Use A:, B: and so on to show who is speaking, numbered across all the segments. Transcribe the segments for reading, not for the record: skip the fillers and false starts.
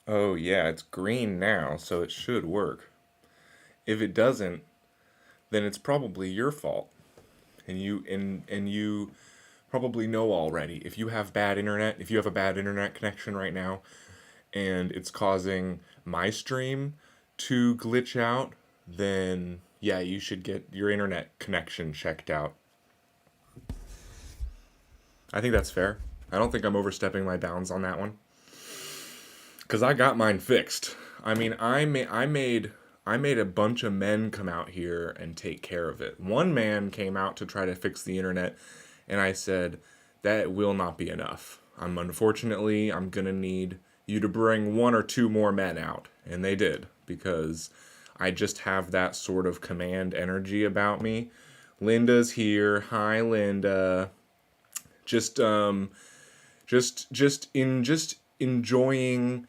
A: Oh yeah, it's green now, so it should work. If it doesn't, then it's probably your fault. And you probably know already. If you have bad internet, if you have a bad internet connection right now and it's causing my stream to glitch out, then yeah, you should get your internet connection checked out. I think that's fair. I don't think I'm overstepping my bounds on that one. Cause I got mine fixed. I mean, I made a bunch of men come out here and take care of it. One man came out to try to fix the internet, and I said that will not be enough. I'm gonna need you to bring one or two more men out, and they did because I just have that sort of command energy about me. Linda's here. Hi, Linda. Just just enjoying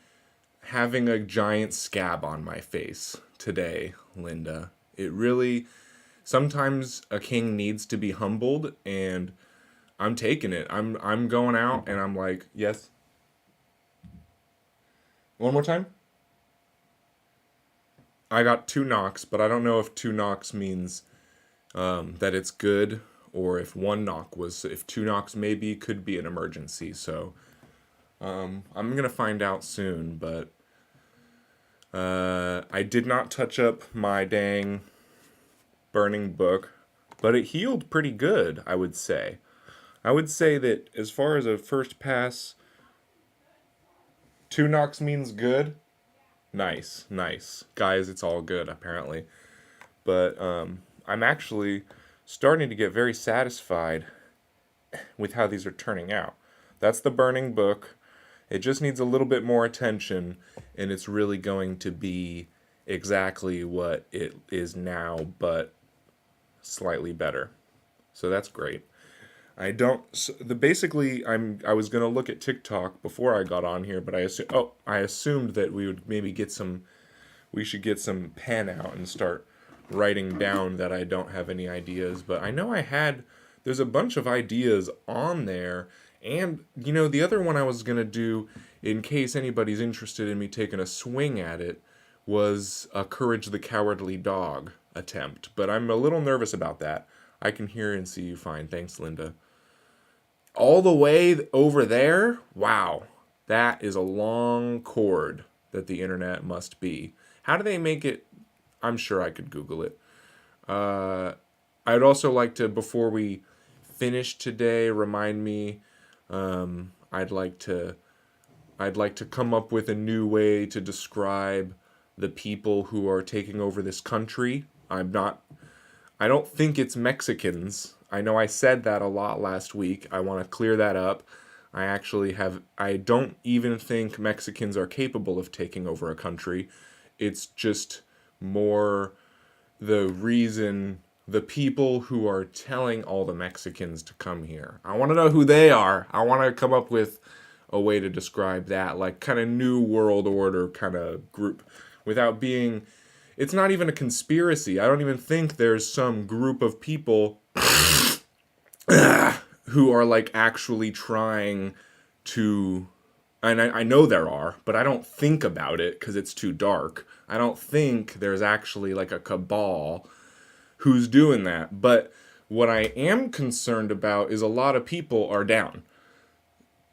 A: having a giant scab on my face today, Linda. It really sometimes a king needs to be humbled, and I'm taking it. I'm going out and I'm like, "Yes. One more time?" I got two knocks, but I don't know if two knocks means that it's good, or if one knock was, if two knocks maybe could be an emergency. So I'm gonna find out soon, but I did not touch up my dang burning book, but it healed pretty good, I would say. I would say that as far as a first pass, two knocks means good. Nice, nice. Guys, it's all good, apparently. But I'm actually starting to get very satisfied with how these are turning out. That's the burning book. It just needs a little bit more attention, and it's really going to be exactly what it is now, but slightly better. So that's great. I don't. So the basically, I was gonna look at TikTok before I got on here, but I assumed that we would maybe get some. We should get some pen out and start writing down that I don't have any ideas. But I know I had. There's a bunch of ideas on there, and the other one I was gonna do, in case anybody's interested in me taking a swing at it, was a Courage the Cowardly Dog attempt. But I'm a little nervous about that. I can hear and see you fine. Thanks, Linda. All the way over there? Wow. That is a long cord that the internet must be. How do they make it? I'm sure I could Google it. Uh, I'd also like to, before we finish today, remind me. Um, I'd like to. I'd like to come up with a new way to describe the people who are taking over this country. I'm not. I don't think it's Mexicans. I know I said that a lot last week. I want to clear that up. I actually have. I don't even think Mexicans are capable of taking over a country. It's just more the reason, the people who are telling all the Mexicans to come here. I want to know who they are. I want to come up with a way to describe that, like kind of new world order kind of group, without being. It's not even a conspiracy. I don't even think there's some group of people who are like actually trying to. And I know there are, but I don't think about it because it's too dark. I don't think there's actually like a cabal who's doing that. But what I am concerned about is a lot of people are down.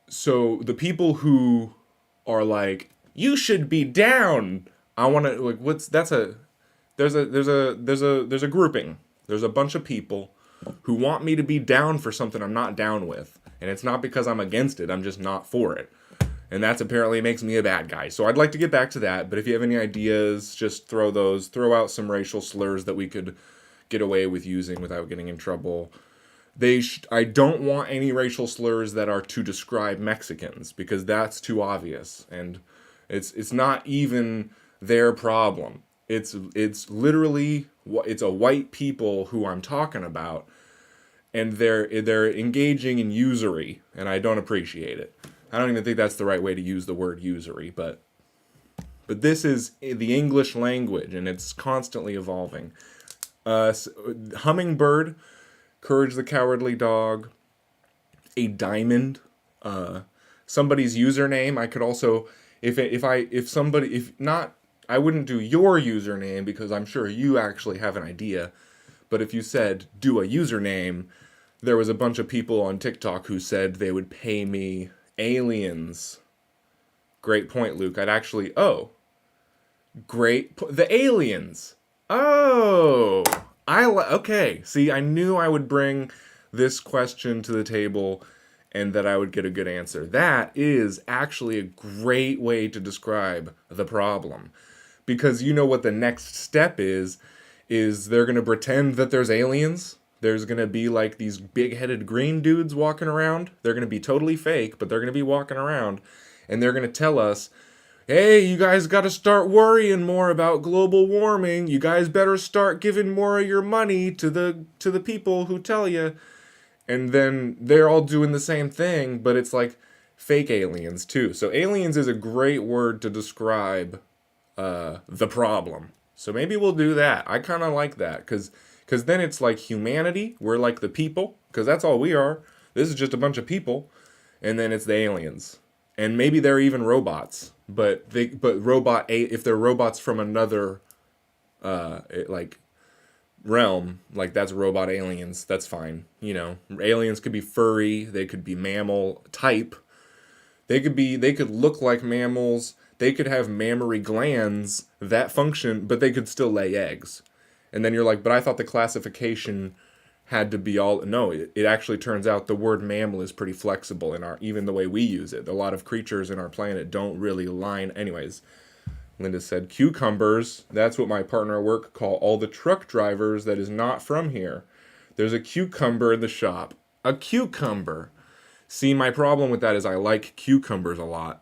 A: So the people who are like, you should be down. I want to like, what's that's a there's a grouping. There's a bunch of people who want me to be down for something I'm not down with, and it's not because I'm against it. I'm just not for it, and that's apparently makes me a bad guy. So I'd like to get back to that. But if you have any ideas, just throw out some racial slurs that we could get away with using without getting in trouble. I don't want any racial slurs that are to describe Mexicans because that's too obvious, and it's not even their problem. It's literally it's a white people who I'm talking about, and they're engaging in usury, and I don't appreciate it. I don't even think that's the right way to use the word usury, but this is the English language, and it's constantly evolving. Hummingbird, Courage the Cowardly Dog, a diamond, somebody's username. I could also, if somebody, if not, I wouldn't do your username because I'm sure you actually have an idea. But if you said do a username, there was a bunch of people on TikTok who said they would pay me aliens. Great point, Luke. I'd actually, oh, the aliens. Oh, okay. See, I knew I would bring this question to the table and that I would get a good answer. That is actually a great way to describe the problem. Because you know what the next step is they're going to pretend that there's aliens. There's going to be like these big-headed green dudes walking around. They're going to be totally fake, but they're going to be walking around and they're going to tell us, hey, you guys got to start worrying more about global warming. You guys better start giving more of your money to the people who tell you. And then they're all doing the same thing, but it's like fake aliens too. So aliens is a great word to describe the problem. So maybe we'll do that. I kind of like that because then it's like humanity. We're like the people because that's all we are. This is just a bunch of people, and then it's the aliens, and maybe they're even robots. But if they're robots from another like realm, like that's robot aliens. That's fine. You know, aliens could be furry. They could be mammal type. They could look like mammals. They could have mammary glands that function, but they could still lay eggs. And then you're like, but I thought the classification had to be all. No, it actually turns out the word mammal is pretty flexible in even the way we use it. A lot of creatures in our planet don't really line. Anyways, Linda said cucumbers. That's what my partner at work call all the truck drivers that is not from here. There's a cucumber in the shop. A cucumber. See, my problem with that is I like cucumbers a lot.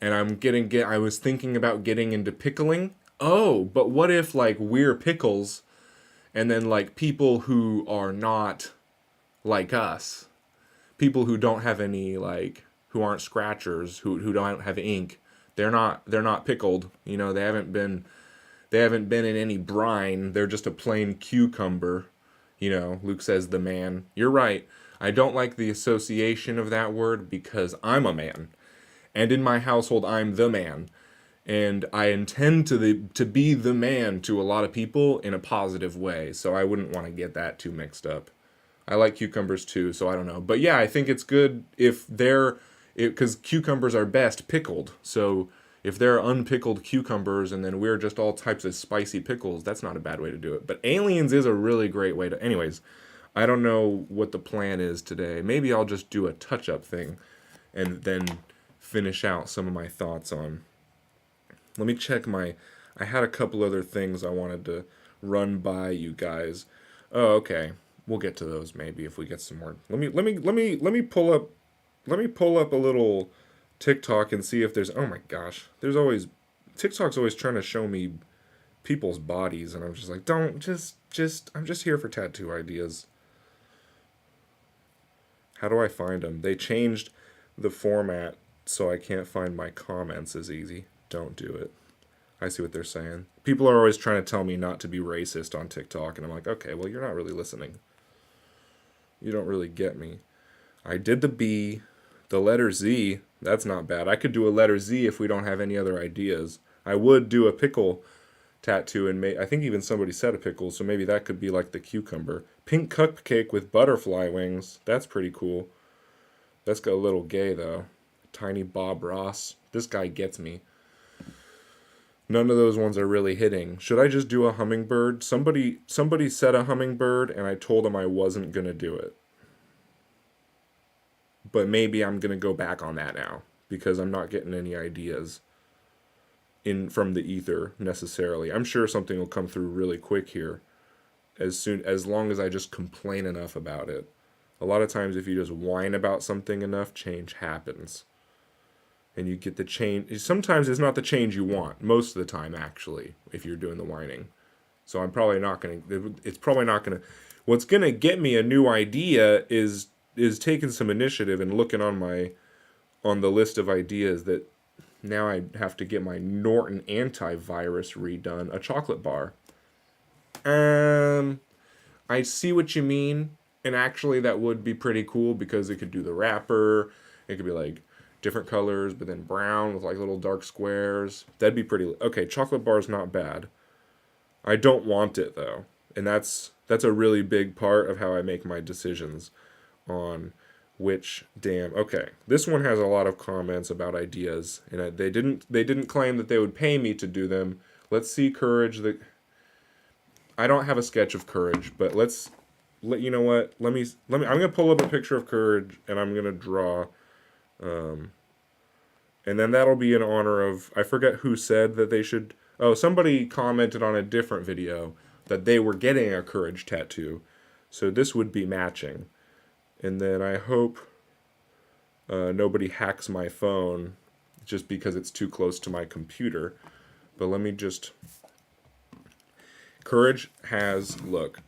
A: And I was thinking about getting into pickling. Oh, but what if like we're pickles and then like people who are not like us, people who don't have any like who aren't scratchers, who don't have ink, they're not pickled. You know, they haven't been in any brine. They're just a plain cucumber. You know, Luke says the man. You're right. I don't like the association of that word because I'm a man. And in my household, I'm the man. And I intend to be the man to a lot of people in a positive way. So I wouldn't want to get that too mixed up. I like cucumbers too, so I don't know. But yeah, I think it's good if because cucumbers are best pickled. So if they're unpickled cucumbers and then we're just all types of spicy pickles, that's not a bad way to do it. But aliens is a really great way to. Anyways, I don't know what the plan is today. Maybe I'll just do a touch-up thing and then finish out some of my thoughts on. Let me check I had a couple other things I wanted to run by you guys. Oh, okay. We'll get to those maybe if we get some more. Let me pull up a little TikTok and see if there's. Oh my gosh, TikTok's always trying to show me people's bodies, and I'm just like, don't just I'm just here for tattoo ideas. How do I find them? They changed the format so I can't find my comments as easy. Don't do it. I see what they're saying. People are always trying to tell me not to be racist on TikTok, and I'm like, okay, well, you're not really listening. You don't really get me. I did the B, the letter Z. That's not bad. I could do a letter Z if we don't have any other ideas. I would do a pickle tattoo, and I think even somebody said a pickle, so maybe that could be like the cucumber. Pink cupcake with butterfly wings. That's pretty cool. That's got a little gay, though. Tiny Bob Ross. This guy gets me. None of those ones are really hitting. Should I just do a hummingbird? Somebody said a hummingbird, and I told them I wasn't going to do it. But maybe I'm going to go back on that now, because I'm not getting any ideas from the ether, necessarily. I'm sure something will come through really quick here, as long as I just complain enough about it. A lot of times, if you just whine about something enough, change happens. And you get the change. Sometimes it's not the change you want. Most of the time, actually, if you're doing the whining. So I'm probably not going to. It's probably not going to. What's going to get me a new idea is taking some initiative and looking on the list of ideas that now I have to get my Norton antivirus redone. A chocolate bar. I see what you mean. And actually, that would be pretty cool because it could do the wrapper. It could be like, different colors, but then brown with like little dark squares. That'd be pretty. Okay, chocolate bar's not bad. I don't want it though, and that's a really big part of how I make my decisions on which damn. Okay, this one has a lot of comments about ideas, and they didn't claim that they would pay me to do them. Let's see courage. I don't have a sketch of courage, but you know what? Let me. I'm gonna pull up a picture of courage, and I'm gonna draw. Um, and then that'll be in honor of, I forget who said that they should. Oh, somebody commented on a different video that they were getting a courage tattoo, so this would be matching. And then I hope nobody hacks my phone just because it's too close to my computer. But let me just. Courage has, look.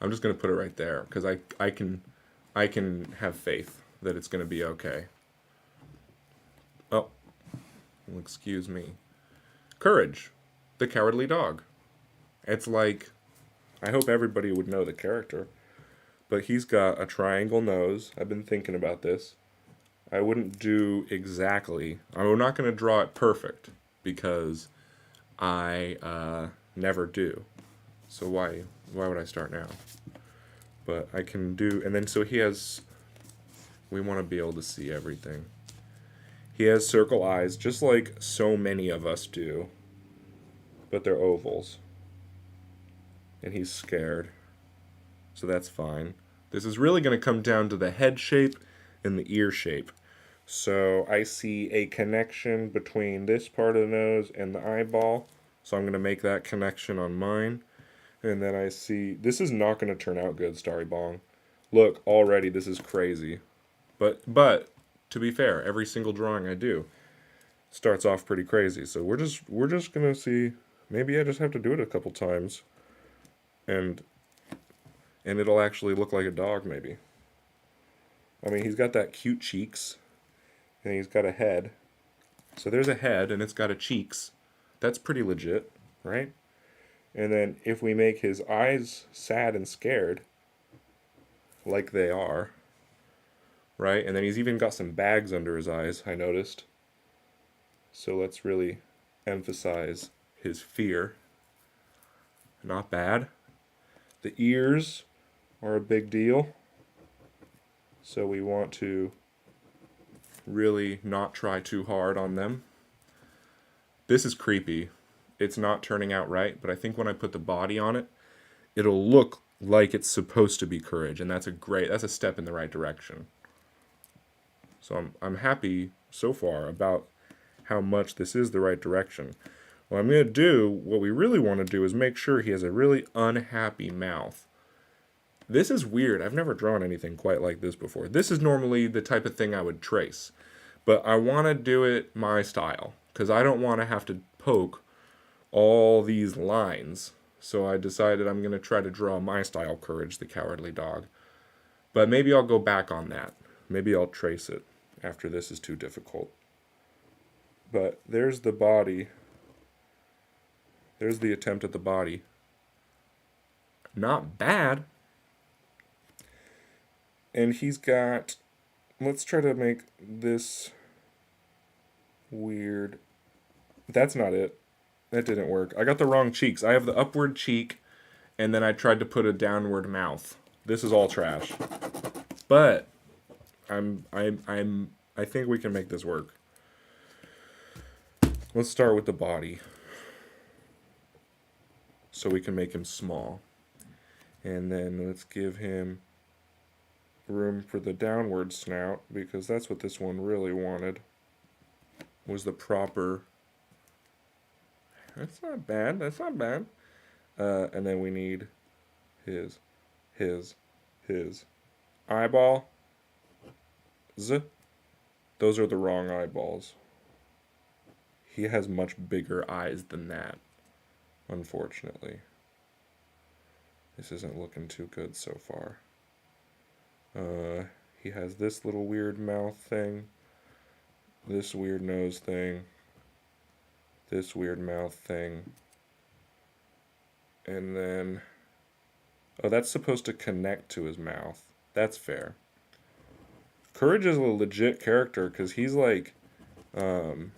A: I'm just gonna put it right there because I can have faith that it's gonna be okay. Oh, well, excuse me. Courage, the cowardly dog. It's like, I hope everybody would know the character, but he's got a triangle nose. I've been thinking about this. I wouldn't do exactly. I'm not going to draw it perfect because I never do. So why would I start now? But I can do, and then so he has. We want to be able to see everything. He has circle eyes, just like so many of us do, but they're ovals. And he's scared, so that's fine. This is really going to come down to the head shape and the ear shape. So I see a connection between this part of the nose and the eyeball, so I'm going to make that connection on mine. And then I see, this is not going to turn out good, Starry Bong. Look, already this is crazy. But to be fair, every single drawing I do starts off pretty crazy. So we're just gonna see. Maybe I just have to do it a couple times, and it'll actually look like a dog. Maybe. I mean, he's got that cute cheeks, and he's got a head. So there's a head, and it's got a cheeks. That's pretty legit, right? And then if we make his eyes sad and scared, like they are, right? And then he's even got some bags under his eyes, I noticed. So let's really emphasize his fear. Not bad. The ears are a big deal. So we want to really not try too hard on them. This is creepy. It's not turning out right, but I think when I put the body on it, it'll look like it's supposed to be courage, and that's a step in the right direction. So I'm happy so far about how much this is the right direction. What I'm going to do, what we really want to do is make sure he has a really unhappy mouth. This is weird. I've never drawn anything quite like this before. This is normally the type of thing I would trace. But I want to do it my style because I don't want to have to poke all these lines. So I decided I'm going to try to draw my style Courage, the Cowardly Dog. But maybe I'll go back on that. Maybe I'll trace it after this is too difficult. But there's the body. There's the attempt at the body. Not bad. And he's got... Let's try to make this weird. That's not it. That didn't work. I got the wrong cheeks. I have the upward cheek, and then I tried to put a downward mouth. This is all trash. But I think we can make this work. Let's start with the body. So we can make him small. And then let's give him room for the downward snout, because that's what this one really wanted. Was the proper... That's not bad. That's not bad. And then we need his eyeball. Those are the wrong eyeballs. He has much bigger eyes than that, unfortunately. This isn't looking too good so far. He has this little weird mouth thing, this weird nose thing, this weird mouth thing, and then, oh, that's supposed to connect to his mouth. That's fair. Courage is a legit character because he's like, um,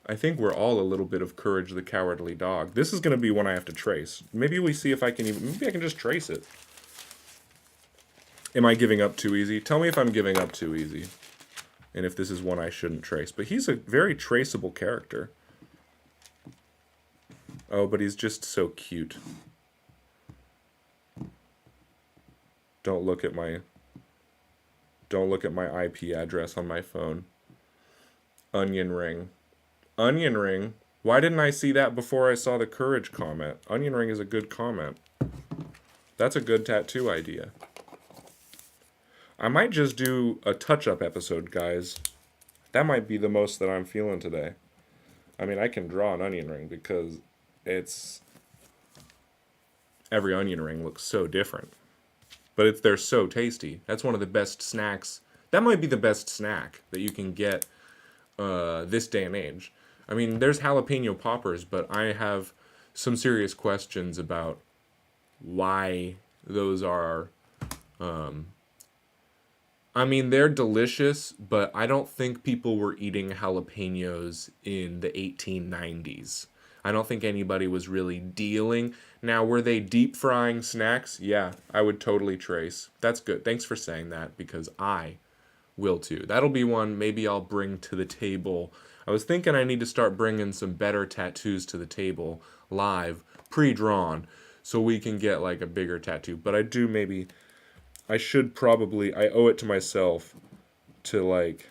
A: I think we're all a little bit of Courage the Cowardly Dog. This is going to be one I have to trace. Maybe we see if I can even, maybe I can just trace it. Am I giving up too easy? Tell me if I'm giving up too easy. And if this is one I shouldn't trace. But he's a very traceable character. Oh, but he's just so cute. Don't look at my IP address on my phone. Onion ring. Onion ring. Why didn't I see that before I saw the Courage comment? Onion ring is a good comment. That's a good tattoo idea. I might just do a touch-up episode, guys. That might be the most that I'm feeling today. I mean, I can draw an onion ring because it's... Every onion ring looks so different. But they're so tasty. That's one of the best snacks. That might be the best snack that you can get this day and age. I mean, there's jalapeno poppers, but I have some serious questions about why those are... I mean, they're delicious, but I don't think people were eating jalapenos in the 1890s. I don't think anybody was really dealing. Now, were they deep frying snacks? Yeah, I would totally trace. That's good. Thanks for saying that, because I will too. That'll be one maybe I'll bring to the table. I was thinking I need to start bringing some better tattoos to the table, live, pre-drawn, so we can get like a bigger tattoo. But I do maybe... I should probably, I owe it to myself to like,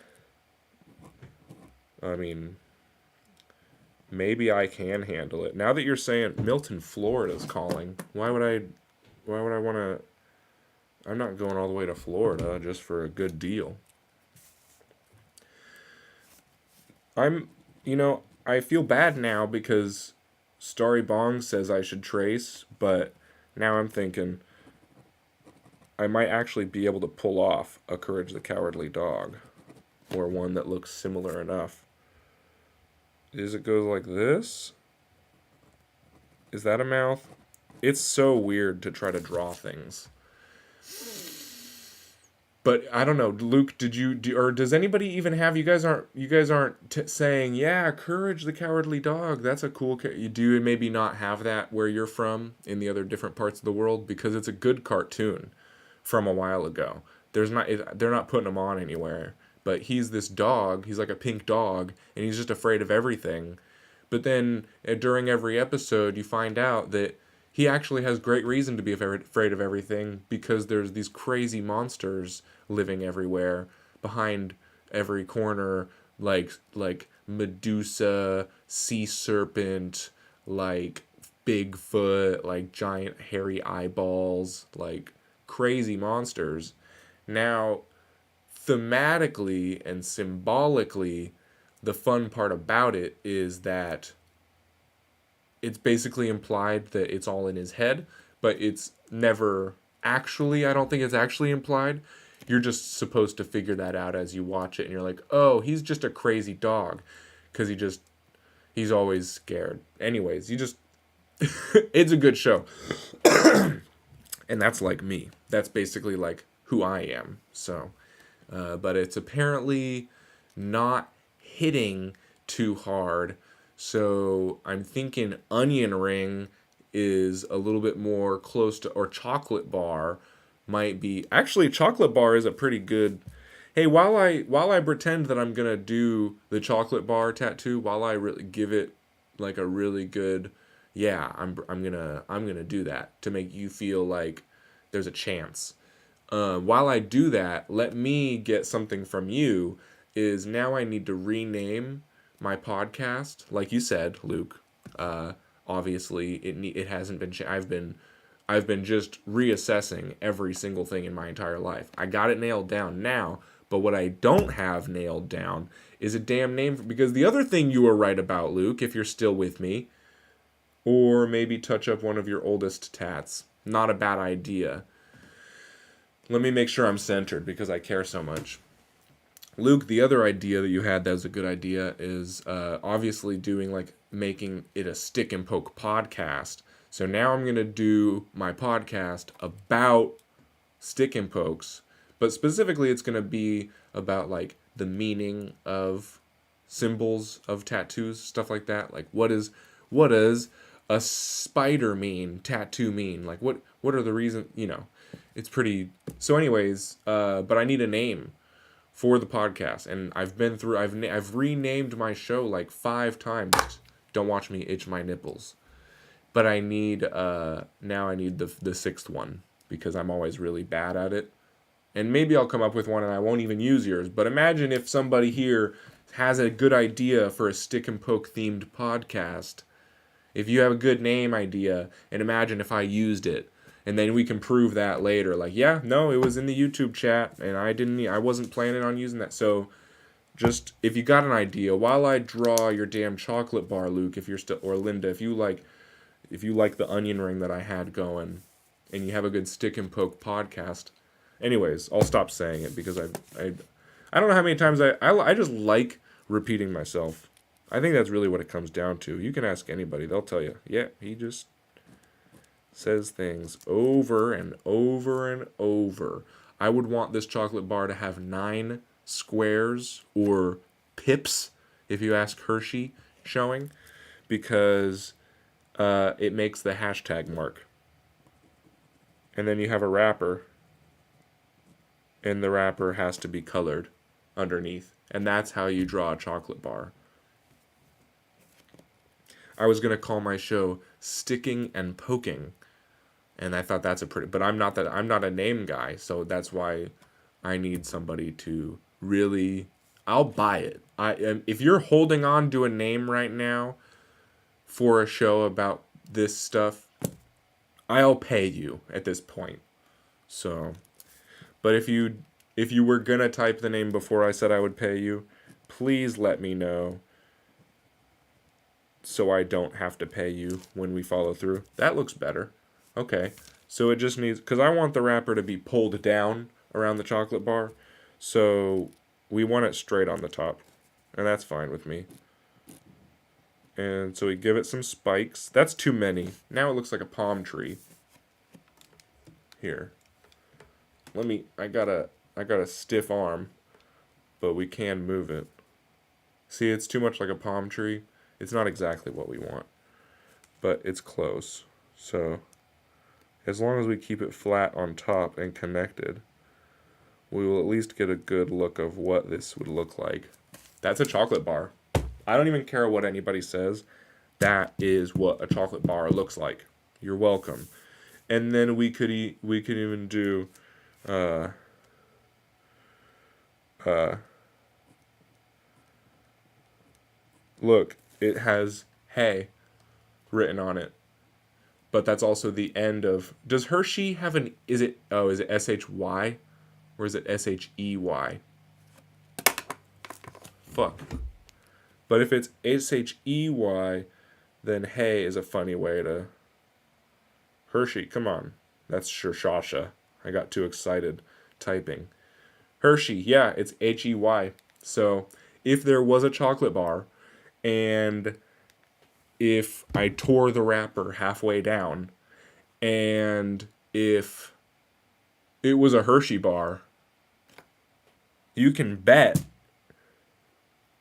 A: I mean, maybe I can handle it. Now that you're saying Milton, Florida's calling, why would I want to, I'm not going all the way to Florida just for a good deal. I feel bad now because Starry Bong says I should trace, but now I'm thinking, I might actually be able to pull off a Courage the Cowardly Dog. Or one that looks similar enough. Is it goes like this? Is that a mouth? It's so weird to try to draw things. But I don't know, Luke, or does anybody even have, you guys aren't saying, yeah, Courage the Cowardly Dog, that's a cool, you do maybe not have that where you're from in the other different parts of the world, because it's a good cartoon from a while ago. They're not putting him on anywhere, but he's this dog, he's like a pink dog, and he's just afraid of everything. But then during every episode you find out that he actually has great reason to be afraid of everything, because there's these crazy monsters living everywhere, behind every corner, like Medusa, sea serpent, like Bigfoot, like giant hairy eyeballs, like crazy monsters. Now, thematically and symbolically, the fun part about it is that it's basically implied that it's all in his head, but it's never actually, I don't think it's actually implied. You're just supposed to figure that out as you watch it, and you're like, oh, he's just a crazy dog, because he's always scared. Anyways, it's a good show. And that's like me. That's basically like who I am. So, but it's apparently not hitting too hard. So I'm thinking onion ring is a little bit more close to, or chocolate bar might be. Actually, chocolate bar is a pretty good. Hey, while I pretend that I'm gonna do the chocolate bar tattoo, while I really give it like a really good, yeah, I'm gonna do that to make you feel like there's a chance. While I do that, let me get something from you. Is now I need to rename my podcast, like you said, Luke. Obviously, it hasn't been. I've been just reassessing every single thing in my entire life. I got it nailed down now, but what I don't have nailed down is a damn name. Because the other thing you were right about, Luke, if you're still with me, or maybe touch up one of your oldest tats. Not a bad idea. Let me make sure I'm centered because I care so much. Luke, the other idea that you had that was a good idea is obviously making it a stick and poke podcast. So now I'm going to do my podcast about stick and pokes, But specifically, it's going to be about like the meaning of symbols of tattoos, stuff like that. Like what does a spider mean, tattoo mean? Like what are the reasons, It's pretty so anyways, but I need a name for the podcast, and I've renamed my show like 5 times. Don't watch me itch my nipples. But I need now I need the sixth one because I'm always really bad at it. And maybe I'll come up with one and I won't even use yours. But imagine if somebody here has a good idea for a stick and poke themed podcast. If you have a good name idea, and imagine if I used it. And then we can prove that later. Like, yeah, no, it was in the YouTube chat and I wasn't planning on using that. So just if you got an idea, while I draw your damn chocolate bar, Luke, if you're still, or Linda, if you like the onion ring that I had going and you have a good stick and poke podcast. Anyways, I'll stop saying it because I don't know how many times I just like repeating myself. I think that's really what it comes down to. You can ask anybody, they'll tell you. Yeah, he just says things over and over and over. I would want this chocolate bar to have 9 squares or pips if you ask Hershey showing, because it makes the hashtag mark. And then you have a wrapper, and the wrapper has to be colored underneath. And that's how you draw a chocolate bar. I was going to call my show Sticking and Poking. And I thought that's but I'm not a name guy, so that's why I need somebody to really, I'll buy it. If you're holding on to a name right now for a show about this stuff, I'll pay you at this point. So, but if you were gonna type the name before I said I would pay you, please let me know so I don't have to pay you when we follow through. That looks better. Okay, so it just needs, because I want the wrapper to be pulled down around the chocolate bar, so we want it straight on the top, and that's fine with me. And so we give it some spikes. That's too many. Now it looks like a palm tree. Here. I got a stiff arm, but we can move it. See, it's too much like a palm tree. It's not exactly what we want, but it's close. So as long as we keep it flat on top and connected, we will at least get a good look of what this would look like. That's a chocolate bar. I don't even care what anybody says. That is what a chocolate bar looks like. You're welcome. And then we could even do look, it has hey written on it. But that's also the end of, does Hershey have is it SHY or is it SHEY? Fuck. But if it's SHEY, then hey is a funny way to, Hershey, come on. That's Shashasha. I got too excited typing. Hershey, yeah, it's HEY. So if there was a chocolate bar and if I tore the wrapper halfway down and if it was a Hershey bar, you can bet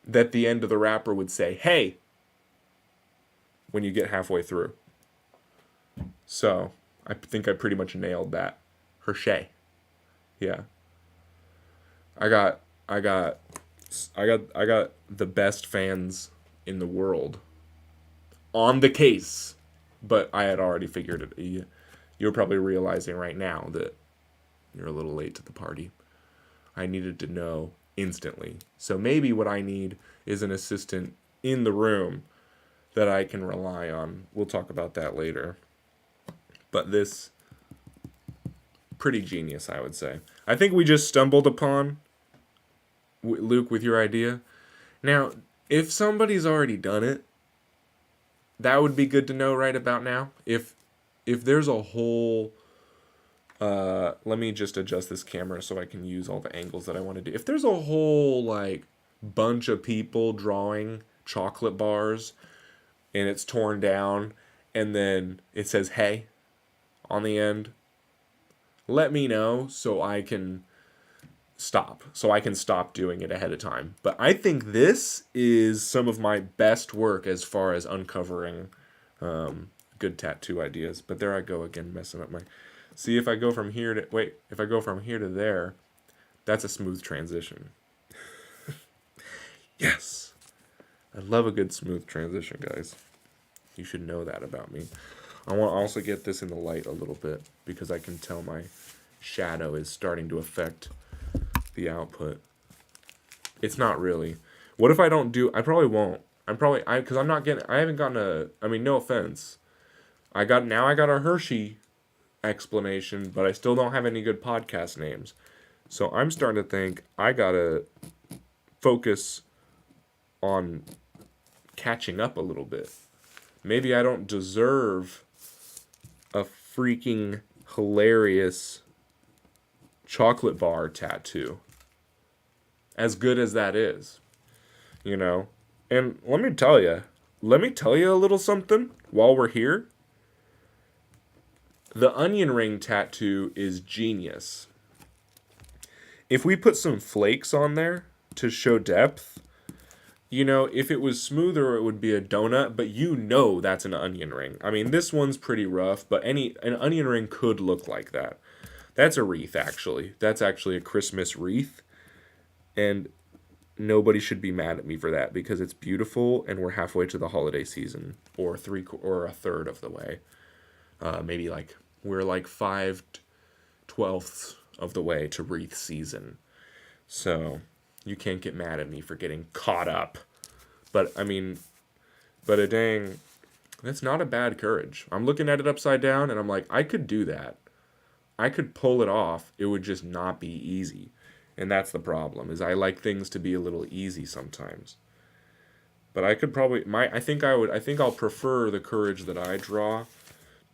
A: that the end of the wrapper would say, hey, when you get halfway through. So I think I pretty much nailed that. Hershey. Yeah. I got the best fans in the world on the case, but I had already figured it. You're probably realizing right now that you're a little late to the party. I needed to know instantly. So maybe what I need is an assistant in the room that I can rely on. We'll talk about that later. But this, pretty genius, I would say. I think we just stumbled upon, Luke, with your idea. Now, if somebody's already done it, that would be good to know right about now. If there's a whole, let me just adjust this camera so I can use all the angles that I want to do. If there's a whole, like, bunch of people drawing chocolate bars and it's torn down and then it says, hey, on the end, let me know so I can stop. So I can stop doing it ahead of time. But I think this is some of my best work as far as uncovering good tattoo ideas. But there I go again, messing up my. See, if I go from here to. Wait, if I go from here to there, that's a smooth transition. Yes! I love a good smooth transition, guys. You should know that about me. I want to also get this in the light a little bit because I can tell my shadow is starting to affect the output. It's not really. What if I don't do? I probably won't. Because I'm not getting. I haven't gotten a. I mean, no offense. I got a Hershey explanation, but I still don't have any good podcast names. So I'm starting to think I gotta focus on catching up a little bit. Maybe I don't deserve a freaking hilarious chocolate bar tattoo. As good as that is, you know? And let me tell you a little something while we're here. The onion ring tattoo is genius. If we put some flakes on there to show depth, you know, if it was smoother, it would be a donut, but you know that's an onion ring. I mean, this one's pretty rough, but an onion ring could look like that. That's a wreath, actually. That's actually a Christmas wreath, and nobody should be mad at me for that because it's beautiful, and we're halfway to the holiday season, or a third of the way. Maybe like we're like 5/12 of the way to wreath season. So you can't get mad at me for getting caught up. But I mean, but a dang, that's not a bad courage. I'm looking at it upside down and I'm like, I could do that. I could pull it off. It would just not be easy. And that's the problem, is I like things to be a little easy sometimes. But I could probably I think I'll prefer the courage that I draw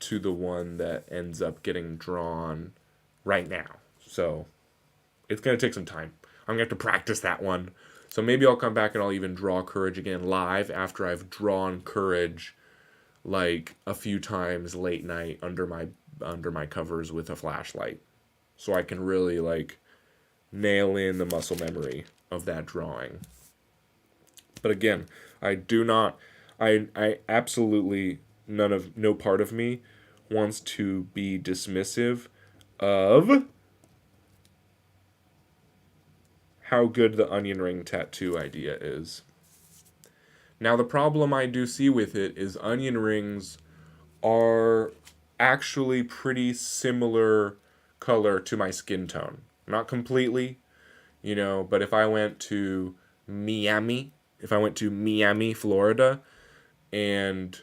A: to the one that ends up getting drawn right now. So it's going to take some time. I'm going to have to practice that one. So maybe I'll come back and I'll even draw courage again live after I've drawn courage like a few times late night under my covers with a flashlight. So I can really like nail in the muscle memory of that drawing. But again, I absolutely no part of me wants to be dismissive of how good the onion ring tattoo idea is. Now, the problem I do see with it is onion rings are actually pretty similar color to my skin tone. Not completely, you know, but if I went to Miami, Florida, and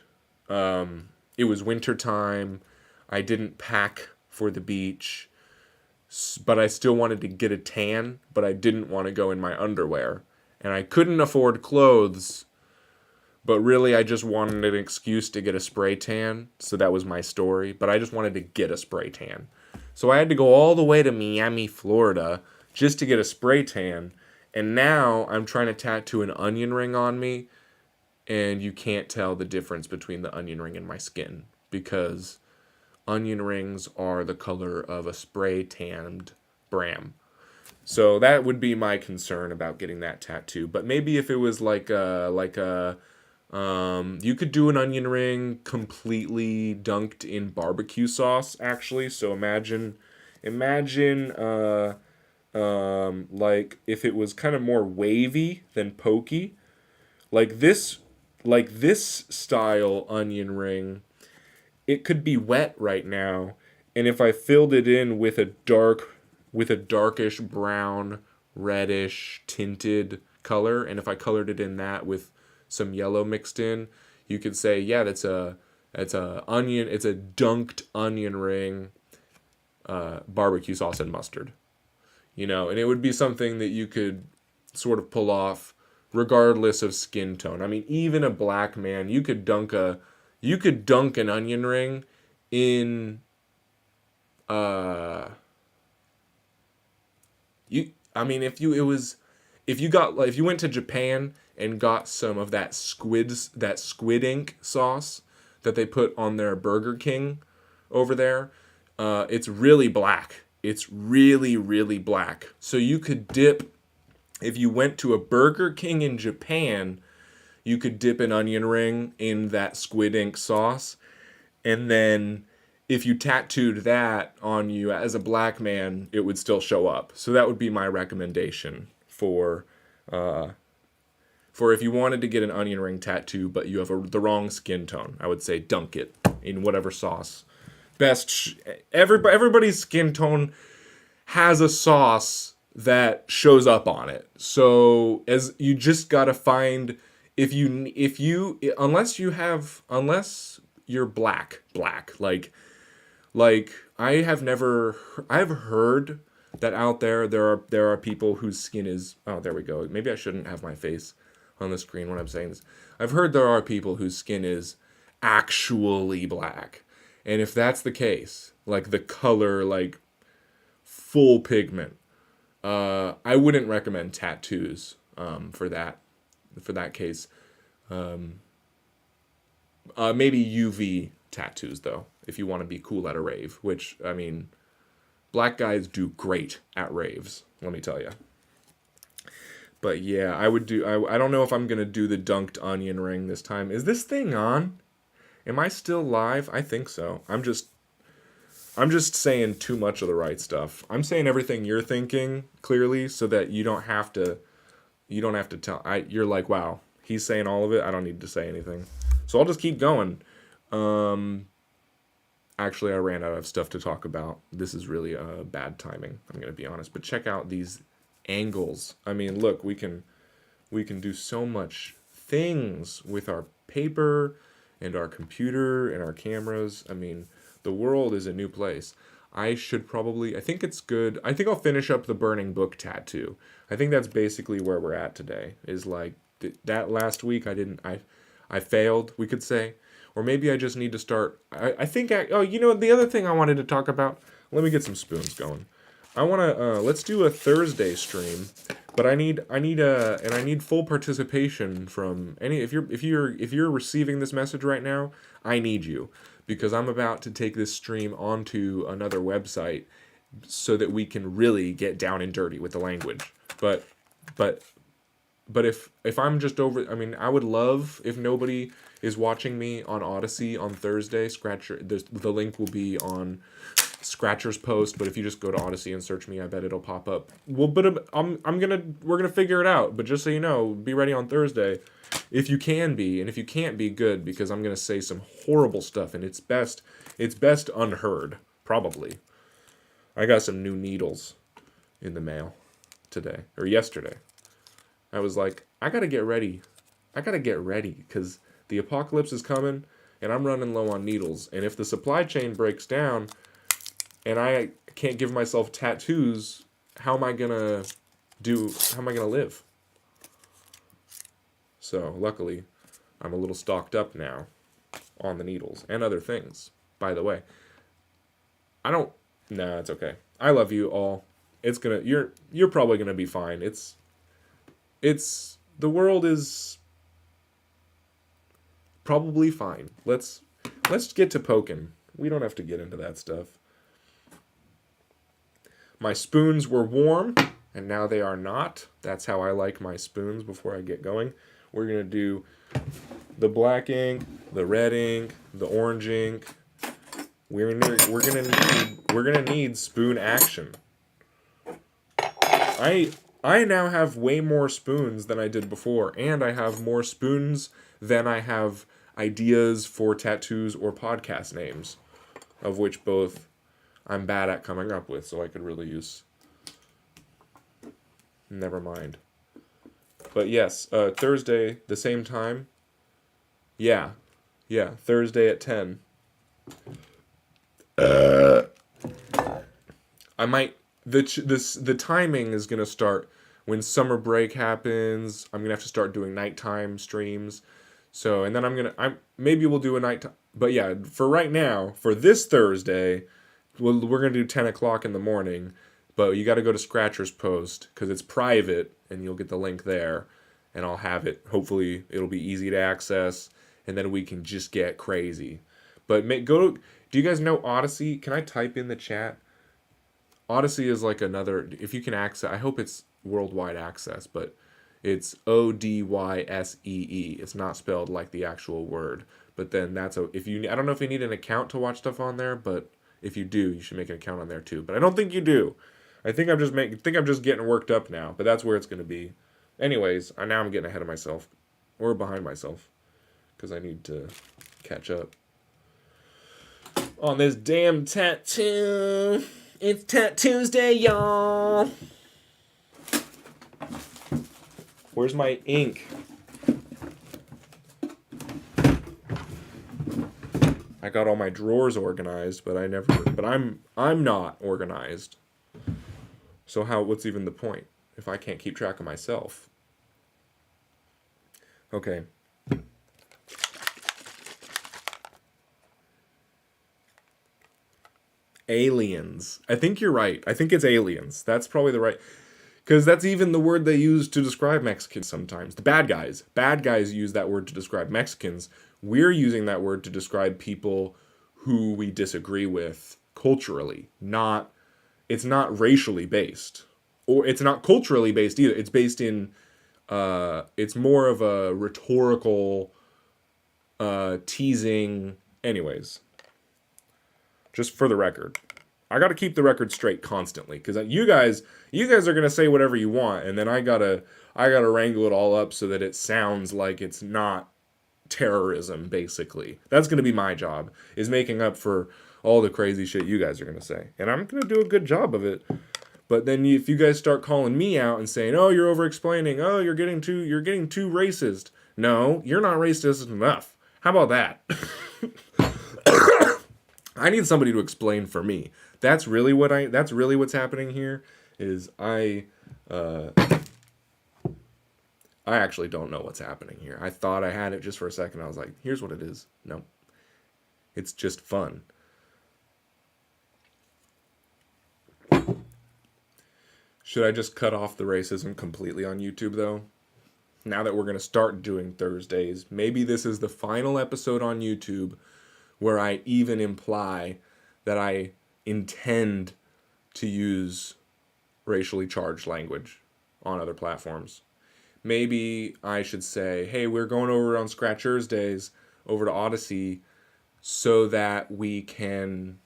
A: it was winter time, I didn't pack for the beach, but I still wanted to get a tan, but I didn't want to go in my underwear. And I couldn't afford clothes, but really I just wanted an excuse to get a spray tan, so that was my story. But I just wanted to get a spray tan. So I had to go all the way to Miami, Florida, just to get a spray tan. And now I'm trying to tattoo an onion ring on me, and you can't tell the difference between the onion ring and my skin, because onion rings are the color of a spray tanned Bram. So that would be my concern about getting that tattoo. But maybe if it was like a you could do an onion ring completely dunked in barbecue sauce, actually. So imagine like if it was kind of more wavy than pokey, like this style onion ring. It could be wet right now, and if I filled it in with a darkish brown, reddish tinted color, and if I colored it in that with some yellow mixed in, you could say, yeah, it's a dunked onion ring, barbecue sauce and mustard, you know, and it would be something that you could sort of pull off regardless of skin tone. I mean, even a black man, you could dunk an onion ring in if you went to Japan and got some of that squid ink sauce that they put on their Burger King over there, it's really black. It's really, really black. So you could dip, if you went to a Burger King in Japan, you could dip an onion ring in that squid ink sauce. And then if you tattooed that on you as a black man, it would still show up. So that would be my recommendation for if you wanted to get an onion ring tattoo, but you have the wrong skin tone. I would say dunk it in whatever sauce. Everybody's skin tone has a sauce that shows up on it. So as you just gotta find if you unless you're black like I've heard that out there are people whose skin is, oh, there we go. Maybe I shouldn't have my face on the screen when I'm saying this. I've heard there are people whose skin is actually black. And if that's the case, like the color, like full pigment, I wouldn't recommend tattoos for that case. Maybe UV tattoos though, if you want to be cool at a rave. Which, I mean, black guys do great at raves. Let me tell you. But yeah, I would do. I don't know if I'm gonna do the dunked onion ring this time. Is this thing on? Am I still live? I think so. I'm just saying too much of the right stuff. I'm saying everything you're thinking clearly so that you don't have to tell. You're like, wow, he's saying all of it. I don't need to say anything. So I'll just keep going. Actually, I ran out of stuff to talk about. This is really bad timing. I'm gonna be honest. But check out these angles. I mean, look, we can do so much things with our paper and our computer and our cameras. I mean, the world is a new place. I think it's good. I think I'll finish up the burning book tattoo. I think that's basically where we're at today. Is like that last week I failed, we could say. Or maybe I just need to start. The other thing I wanted to talk about. Let me get some spoons going. Let's do a Thursday stream, but I need full participation from any. If you're receiving this message right now, I need you, because I'm about to take this stream onto another website so that we can really get down and dirty with the language. But if I'm just over, I mean, I would love if nobody is watching me on Odyssey on Thursday. The link will be on Scratcher's post, but if you just go to Odyssey and search me, I bet it'll pop up. Well, but we're gonna figure it out. But just so you know, be ready on Thursday, if you can be, and if you can't be, good, because I'm gonna say some horrible stuff, and it's best unheard, probably. I got some new needles in the mail today or yesterday. I was like, I gotta get ready, because the apocalypse is coming, and I'm running low on needles, and if the supply chain breaks down and I can't give myself tattoos, how am I gonna live? So luckily, I'm a little stocked up now on the needles and other things. By the way, it's okay. I love you all. You're probably gonna be fine. The world is probably fine. Let's get to poking. We don't have to get into that stuff. My spoons were warm, and now they are not. That's how I like my spoons before I get going. We're going to do the black ink, the red ink, the orange ink. We're gonna need spoon action. I now have way more spoons than I did before, and I have more spoons than I have ideas for tattoos or podcast names, of which both I'm bad at coming up with, so I could really use. Never mind. But yes, Thursday, the same time. Yeah, Thursday at 10. I might. The timing is gonna start when summer break happens. I'm gonna have to start doing nighttime streams. So, and then maybe we'll do a nighttime. But yeah, for right now, for this Thursday, we're gonna do 10 o'clock in the morning. But you got to go to Scratcher's post because it's private, and you'll get the link there, and I'll have it. Hopefully, it'll be easy to access, and then we can just get crazy. But do you guys know Odyssey? Can I type in the chat? Odyssey is like another. If you can access, I hope it's worldwide access, but it's Odyssee. It's not spelled like the actual word. But then that's a if you. I don't know if you need an account to watch stuff on there, but if you do, you should make an account on there too. But I don't think you do. I think I'm just getting worked up now. But that's where it's gonna be. Anyways, now I'm getting ahead of myself, or behind myself, because I need to catch up on this damn tattoo. It's Tat-Tuesday, y'all. Where's my ink? I got all my drawers organized, but I'm not organized. So what's even the point if I can't keep track of myself? Okay. Aliens. I think you're right. I think it's aliens. That's probably the right. Because that's even the word they use to describe Mexicans sometimes. The bad guys. Bad guys use that word to describe Mexicans. We're using that word to describe people who we disagree with culturally. It's not racially based. Or it's not culturally based either. It's based in, it's more of a rhetorical, teasing. Anyways, just for the record. I got to keep the record straight constantly because you guys are gonna say whatever you want, and then I gotta wrangle it all up so that it sounds like it's not terrorism. Basically, that's gonna be my job, is making up for all the crazy shit you guys are gonna say, and I'm gonna do a good job of it. But then if you guys start calling me out and saying, "Oh, you're over explaining. Oh, you're getting too racist." No, you're not racist enough. How about that? I need somebody to explain for me. That's really what's happening here is I actually don't know what's happening here. I thought I had it just for a second. I was like, here's what it is. No. It's just fun. Should I just cut off the racism completely on YouTube though? Now that we're going to start doing Thursdays, maybe this is the final episode on YouTube where I even imply that I intend to use racially charged language on other platforms. Maybe I should say, hey, we're going over on Scratch-Thursdays over to Odyssey so that we can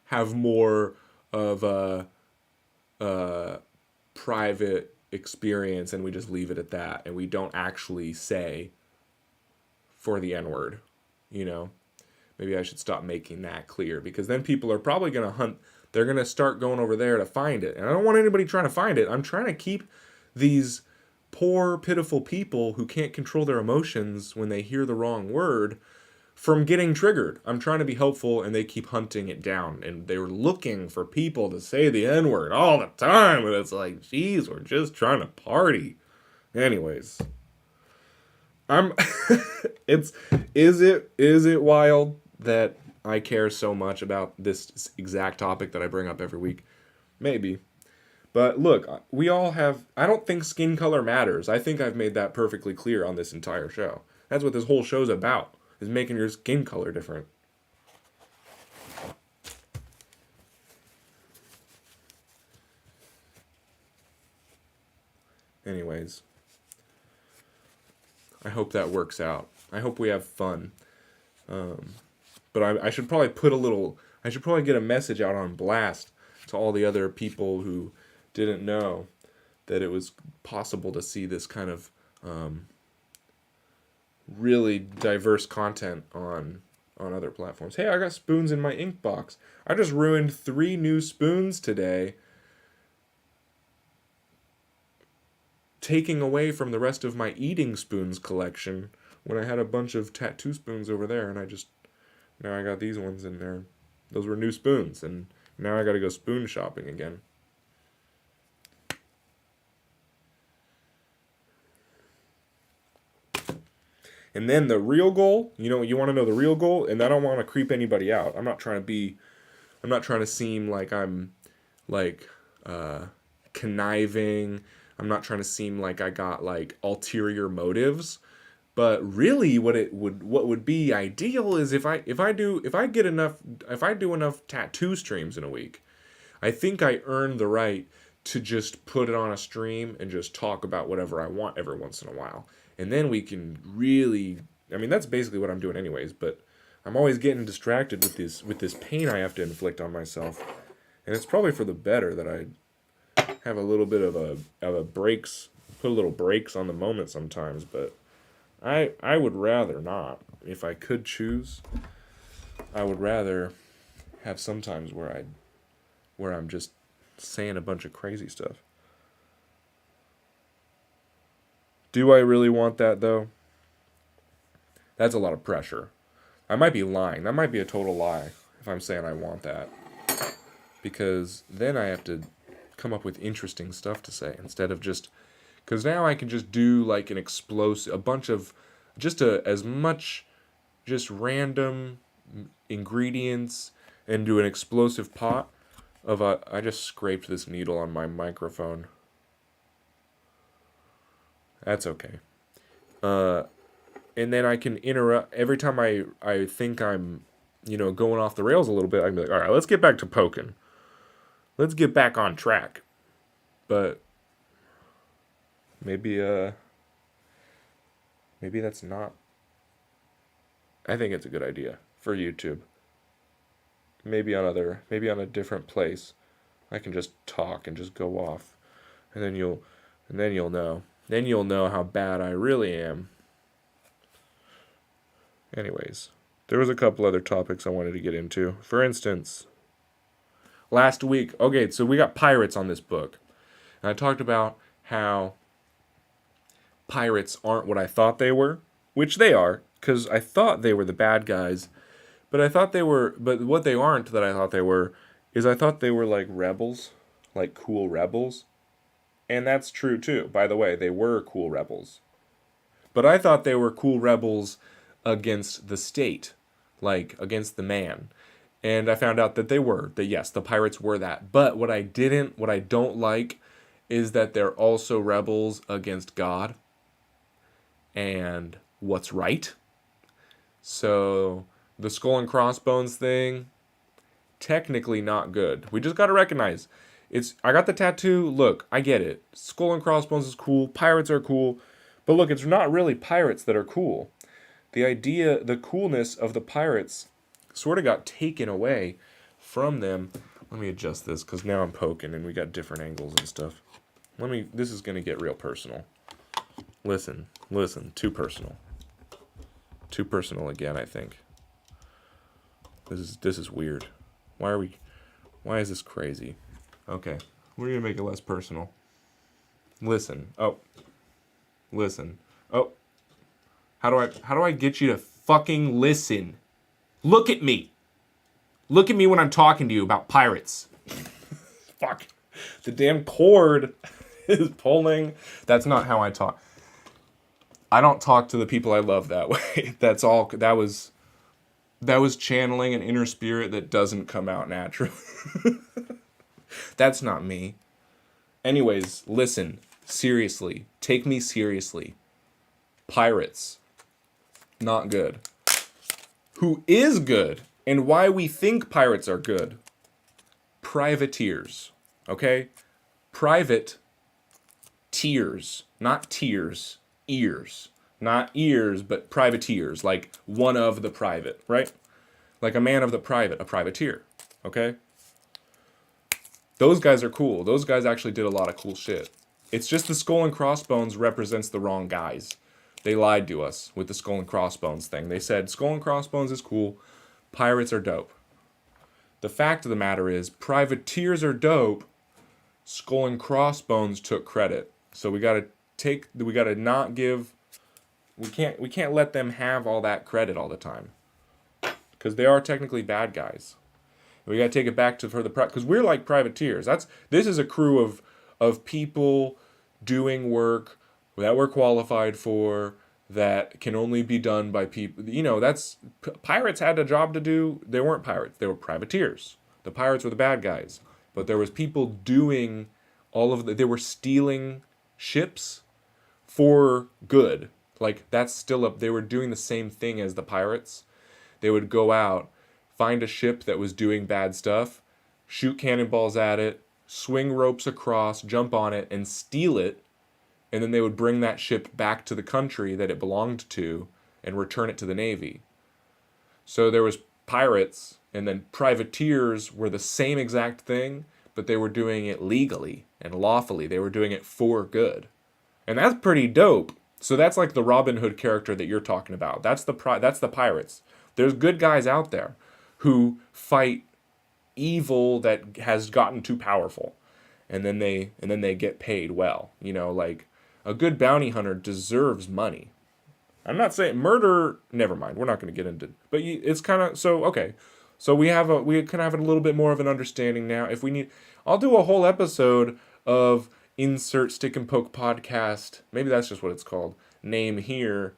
A: have more of a private experience and we just leave it at that and we don't actually say for the N-word, you know? Maybe I should stop making that clear because then people are probably going to hunt. They're going to start going over there to find it. And I don't want anybody trying to find it. I'm trying to keep these poor, pitiful people who can't control their emotions when they hear the wrong word from getting triggered. I'm trying to be helpful and they keep hunting it down. And they were looking for people to say the N-word all the time. And it's like, geez, we're just trying to party. Anyways. Is it wild that I care so much about this exact topic that I bring up every week? Maybe. But look, we all have, I don't think skin color matters. I think I've made that perfectly clear on this entire show. That's what this whole show's about, is making your skin color different. Anyways, I hope that works out. I hope we have fun. But I should probably I should probably get a message out on blast to all the other people who didn't know that it was possible to see this kind of really diverse content on other platforms. Hey, I got spoons in my ink box. I just ruined 3 new spoons today, taking away from the rest of my eating spoons collection when I had a bunch of tattoo spoons over there, and now I got these ones in there. Those were new spoons, and now I got to go spoon shopping again. And then the real goal, you want to know the real goal, and I don't want to creep anybody out. I'm not trying to seem like I'm like conniving. I'm not trying to seem like I got like ulterior motives. But really what would be ideal is if I do enough tattoo streams in a week, I think I earn the right to just put it on a stream and just talk about whatever I want every once in a while. And then we can really, I mean, that's basically what I'm doing anyways, but I'm always getting distracted with this pain I have to inflict on myself. And it's probably for the better that I have a little bit of a brakes, put a little brakes on the moment sometimes, but I would rather not. If I could choose, I would rather have sometimes where I'm just saying a bunch of crazy stuff. Do I really want that though? That's a lot of pressure. I might be lying. That might be a total lie if I'm saying I want that. Because then I have to come up with interesting stuff to say instead of just, because now I can just do like an explosive, a bunch of, as much just random ingredients and do an explosive pot of I just scraped this needle on my microphone. That's okay. And then I can interrupt every time I think I'm, going off the rails a little bit. I can be like, all right, let's get back to poking. Let's get back on track. But maybe that's not. I think it's a good idea for YouTube. Maybe on a different place, I can just talk and just go off, and then you'll know. Then you'll know how bad I really am. Anyways, there was a couple other topics I wanted to get into. For instance, last week, okay, so we got pirates on this book. And I talked about how pirates aren't what I thought they were, which they are, because I thought they were the bad guys. But what they aren't that I thought they were, is I thought they were like rebels, like cool rebels. And that's true too. By the way, they were cool rebels. But I thought they were cool rebels against the state, like against the man. And I found out that yes, the pirates were that. But what I don't like is that they're also rebels against God and what's right. So the skull and crossbones thing, technically not good. We just got to recognize I got the tattoo. Look, I get it. Skull and crossbones is cool. Pirates are cool. But look, it's not really pirates that are cool. The coolness of the pirates sort of got taken away from them. Let me adjust this because now I'm poking and we got different angles and stuff. This is going to get real personal. Listen, too personal. Too personal again, I think. This is weird. Why is this crazy? Okay, we're going to make it less personal. Listen. Oh. How do I get you to fucking listen? Look at me. Look at me when I'm talking to you about pirates. Fuck. The damn cord is pulling. That's not how I talk. I don't talk to the people I love that way. That's all. That was channeling an inner spirit that doesn't come out naturally. That's not me. Anyways, listen. Seriously. Take me seriously. Pirates. Not good. Who is good and why we think pirates are good? Privateers. Okay? Private tears. Not tears. Ears. Not ears, but privateers. Like one of the private, right? Like a man of the private, a privateer. Okay? Those guys are cool. Those guys actually did a lot of cool shit. It's just the skull and crossbones represents the wrong guys. They lied to us with the skull and crossbones thing. They said skull and crossbones is cool. Pirates are dope. The fact of the matter is privateers are dope. Skull and crossbones took credit. So we can't let them have all that credit all the time. Because they are technically bad guys. We got to take it back to because we're like privateers. This is a crew of people doing work that we're qualified for, that can only be done by people. Pirates had a job to do. They weren't pirates. They were privateers. The pirates were the bad guys. But there was people doing they were stealing ships for good. Like, that's still they were doing the same thing as the pirates. They would go out, find a ship that was doing bad stuff, shoot cannonballs at it, swing ropes across, jump on it, and steal it. And then they would bring that ship back to the country that it belonged to and return it to the Navy. So there was pirates, and then privateers were the same exact thing, but they were doing it legally and lawfully. They were doing it for good. And that's pretty dope. So that's like the Robin Hood character that you're talking about. That's the pirates. There's good guys out there who fight evil that has gotten too powerful, and then they get paid well. Like a good bounty hunter deserves money. I'm not saying murder. Never mind. We're not going to get into. But it's kind of so okay. So we kind of have a little bit more of an understanding now. If we need, I'll do a whole episode of insert stick and poke podcast. Maybe that's just what it's called. Name here.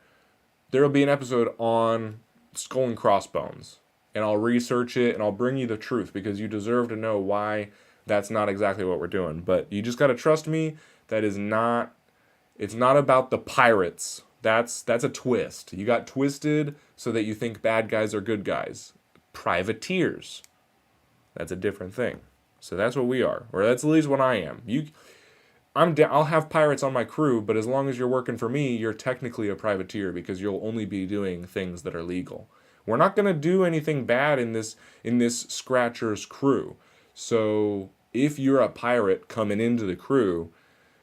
A: There'll be an episode on skull and crossbones, and I'll research it and I'll bring you the truth because you deserve to know why that's not exactly what we're doing. But you just got to trust me. That is not. It's not about the pirates. That's a twist. You got twisted so that you think bad guys are good guys. Privateers. That's a different thing. So that's what we are, or that's at least what I am. I'll have pirates on my crew, but as long as you're working for me, you're technically a privateer because you'll only be doing things that are legal. We're not going to do anything bad in this Scratcher's crew. So if you're a pirate coming into the crew,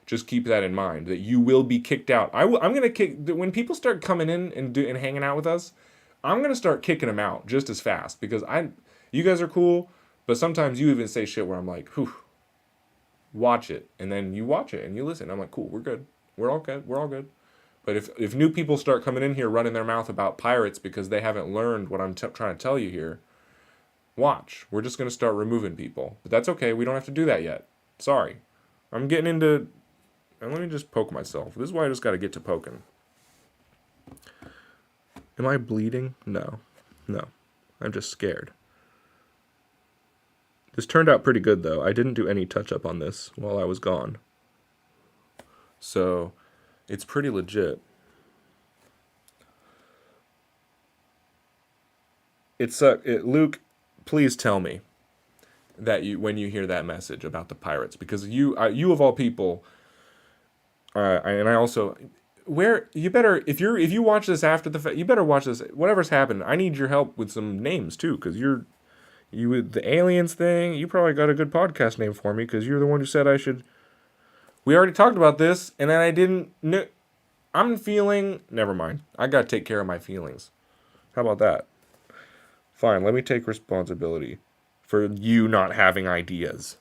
A: just keep that in mind, that you will be kicked out. I'm going to kick, when people start coming in and hanging out with us, I'm going to start kicking them out just as fast because you guys are cool, but sometimes you even say shit where I'm like, whew, watch it. And then you watch it and you listen. I'm like, cool, we're good. We're all good. We're all good. But if new people start coming in here running their mouth about pirates because they haven't learned what I'm trying to tell you here, watch. We're just going to start removing people. But that's okay. We don't have to do that yet. Sorry. I'm getting into... And let me just poke myself. This is why I just got to get to poking. Am I bleeding? No. I'm just scared. This turned out pretty good, though. I didn't do any touch-up on this while I was gone. So, it's pretty legit. Luke, please tell me that when you hear that message about the pirates, because you of all people... and I also, if you watch this after the fact, you better watch this. Whatever's happened, I need your help with some names too, because you with the aliens thing, you probably got a good podcast name for me, because you're the one who said I should. We already talked about this, and then I didn't. I'm feeling. Never mind. I gotta take care of my feelings. How about that? Fine. Let me take responsibility for you not having ideas.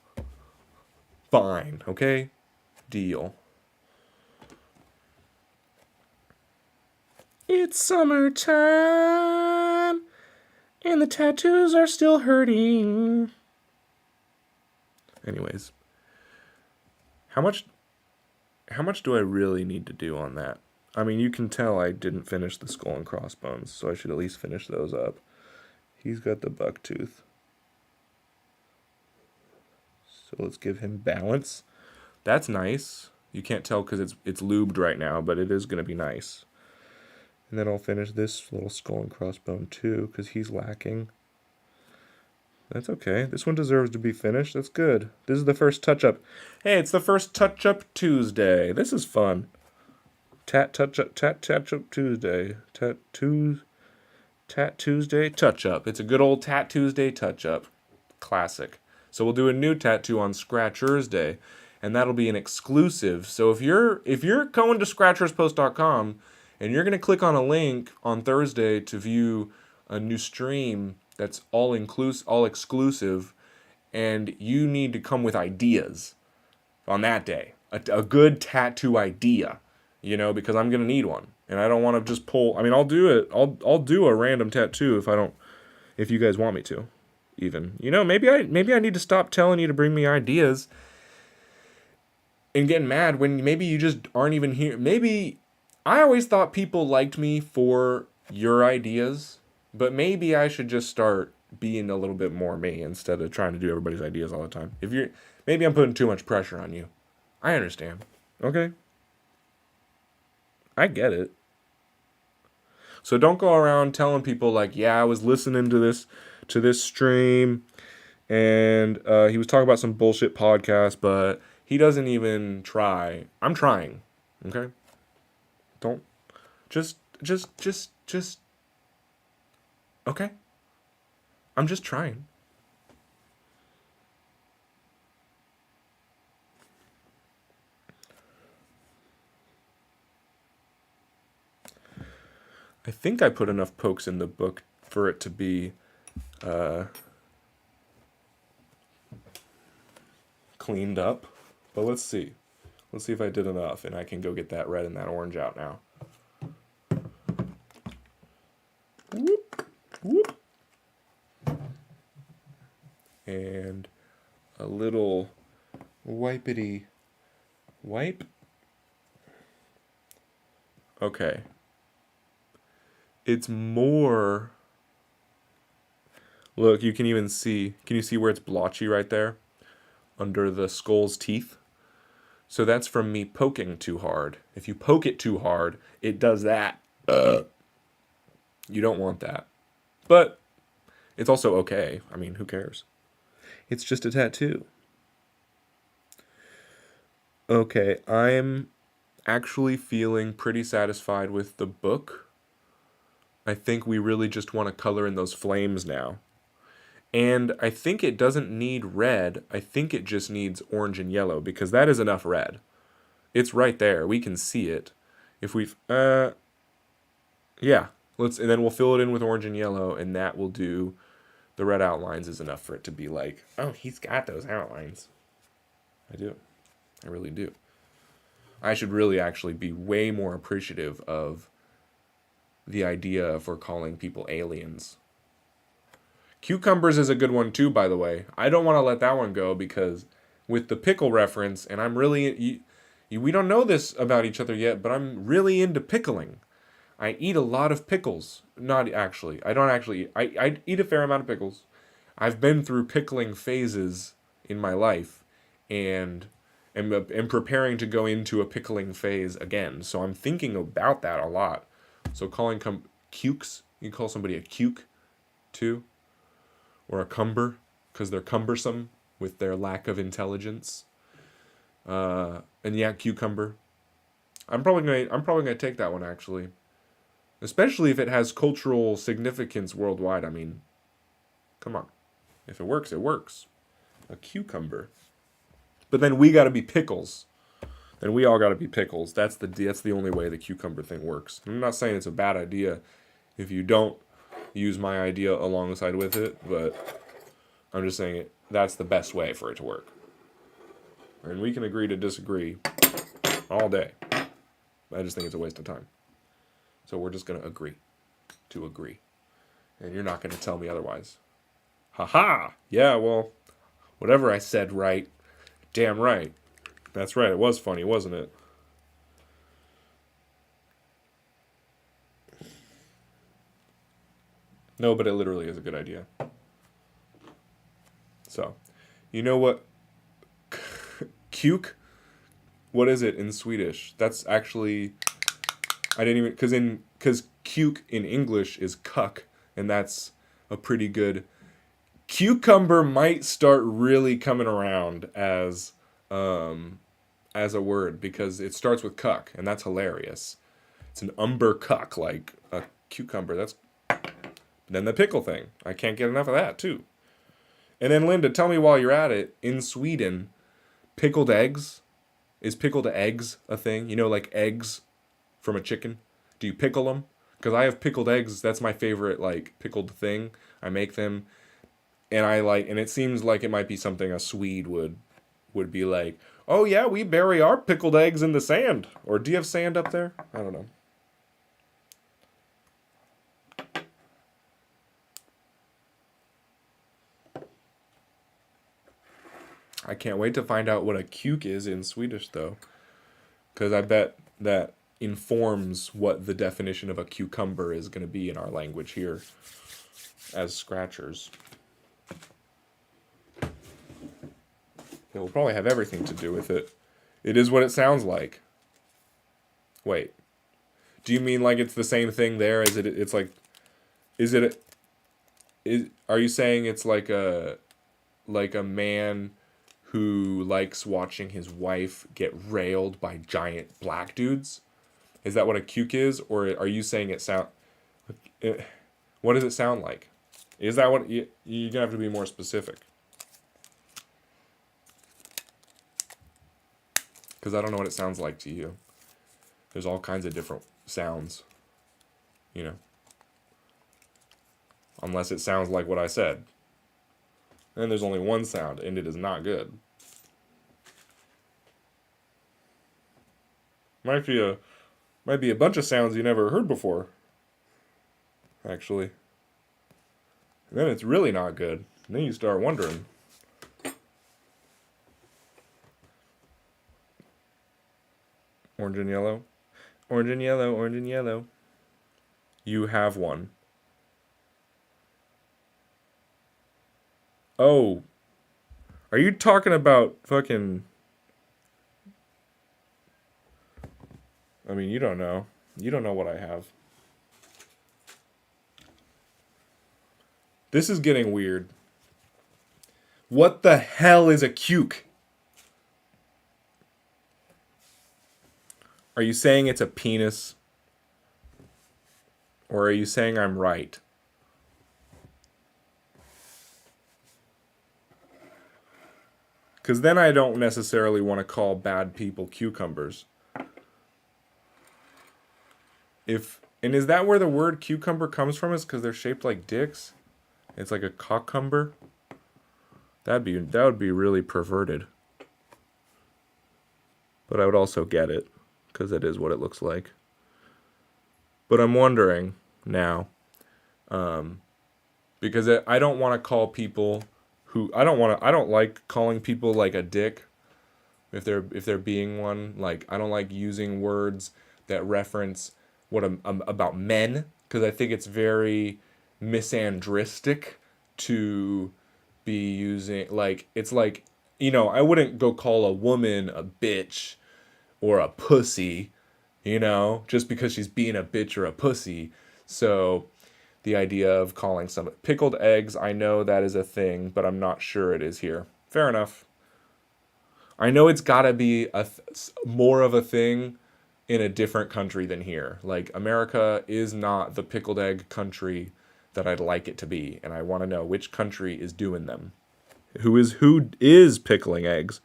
A: Fine. Okay. Deal. It's summertime, and the tattoos are still hurting. Anyways, how much do I really need to do on that? I mean, you can tell I didn't finish the skull and crossbones, so I should at least finish those up. He's got the buck tooth. So let's give him balance. That's nice. You can't tell because it's lubed right now, but it is going to be nice. And then I'll finish this little skull and crossbone too, because he's lacking. That's okay. This one deserves to be finished. That's good. This is the first touch-up. Hey, it's the first touch-up Tuesday. This is fun. Touch-up Tuesday. Tat-Tuesday touch-up. It's a good old Tat-Tuesday touch-up. Classic. So we'll do a new tattoo on Scratcher's Day, and that'll be an exclusive. So if you're going to scratcherspost.com, and you're going to click on a link on Thursday to view a new stream that's all exclusive, and you need to come with ideas on that day. A good tattoo idea, because I'm going to need one. And I don't want to just pull. I mean, I'll do it. I'll do a random tattoo if you guys want me to. Even. Maybe I need to stop telling you to bring me ideas and getting mad when maybe you just aren't even here. Maybe I always thought people liked me for your ideas, but maybe I should just start being a little bit more me instead of trying to do everybody's ideas all the time. Maybe I'm putting too much pressure on you. I understand. Okay? I get it. So don't go around telling people like, yeah, I was listening to this stream And he was talking about some bullshit podcast, but he doesn't even try. I'm trying. Okay? Don't just okay? I'm just trying. I think I put enough pokes in the book for it to be uh, cleaned up. But let's see. Let's see if I did enough, and I can go get that red and that orange out now. Whoop, whoop. And a little wipety wipe. Okay. It's more. Look, you can even see. Can you see where it's blotchy right there? Under the skull's teeth? So that's from me poking too hard. If you poke it too hard, it does that. You don't want that. But it's also okay. I mean, who cares? It's just a tattoo. Okay, I'm actually feeling pretty satisfied with the book. I think we really just want to color in those flames now. And I think it doesn't need red. I think it just needs orange and yellow because that is enough red. It's right there. We can see it. If we've yeah, and then we'll fill it in with orange and yellow and that will do the red outlines is enough for it to be like, "Oh, he's got those outlines." I do. I really do. I should really actually be way more appreciative of the idea for calling people aliens. Cucumbers is a good one too, by the way. I don't want to let that one go because with the pickle reference, and I'm really, we don't know this about each other yet, but I'm really into pickling. I eat a lot of pickles. Not actually. I don't actually eat. I eat a fair amount of pickles. I've been through pickling phases in my life, and am preparing to go into a pickling phase again. So I'm thinking about that a lot. So calling cukes, you can call somebody a cuke too, or a cumber, because they're cumbersome with their lack of intelligence. And yeah, cucumber. I'm probably gonna take that one actually, especially if it has cultural significance worldwide. I mean, come on, if it works, it works. A cucumber. But then we got to be pickles. Then we all got to be pickles. That's the only way the cucumber thing works. I'm not saying it's a bad idea if you don't use my idea alongside with it, but I'm just saying that's the best way for it to work. And we can agree to disagree all day. I just think it's a waste of time. So we're just going to agree to agree. And you're not going to tell me otherwise. Ha! Yeah, well, whatever I said right. Damn right. That's right. It was funny, wasn't it? No, but it literally is a good idea. So, you know what? Cuke? What is it in Swedish? That's actually I didn't even because cuke in English is cuck, and that's a pretty good. Cucumber might start really coming around as a word because it starts with cuck, and that's hilarious. It's an umber cuck, like a cucumber. That's then the pickle thing. I can't get enough of that too. And then Linda, tell me while you're at it, in Sweden, pickled eggs, is pickled eggs a thing? You know, like eggs from a chicken. Do you pickle them? Because I have pickled eggs. That's my favorite, like pickled thing. I make them, and and it seems like it might be something a Swede would be like. Oh yeah, we bury our pickled eggs in the sand. Or do you have sand up there? I don't know. I can't wait to find out what a cuke is in Swedish though, because I bet that informs what the definition of a cucumber is going to be in our language here as scratchers. It will probably have everything to do with it. It is what it sounds like. Wait. Do you mean like it's the same thing there as it's like is it are you saying it's like like a man who likes watching his wife get railed by giant black dudes? Is that what a cuke is, or are you saying it sound? What does it sound like? Is that what you're gonna have to be more specific? Because I don't know what it sounds like to you. There's all kinds of different sounds, you know. Unless it sounds like what I said. And there's only one sound, and it is not good. Might be a bunch of sounds you never heard before. Actually. And then it's really not good. And then you start wondering. Orange and yellow. Orange and yellow, orange and yellow. You have one. Oh. Are you talking about fucking... I mean, you don't know. You don't know what I have. This is getting weird. What the hell is a cuke? Are you saying it's a penis? Or are you saying I'm right? Because then I don't necessarily want to call bad people cucumbers. And is that where the word cucumber comes from? Is because they're shaped like dicks? It's like a cockcumber? That would be really perverted. But I would also get it, because it is what it looks like. But I'm wondering now, because I don't want to call people who I don't like calling people like a dick if they're being one. Like, I don't like using words that reference what about men, because I think it's very misandristic to be using, like, it's like, you know, I wouldn't go call a woman a bitch or a pussy, you know, just because she's being a bitch or a pussy. So the idea of calling some pickled eggs, I know that is a thing, but I'm not sure it is here. Fair enough. I know it's got to be more of a thing in a different country than here. Like, America is not the pickled egg country that I'd like it to be, and I want to know which country is doing them. Who is pickling eggs?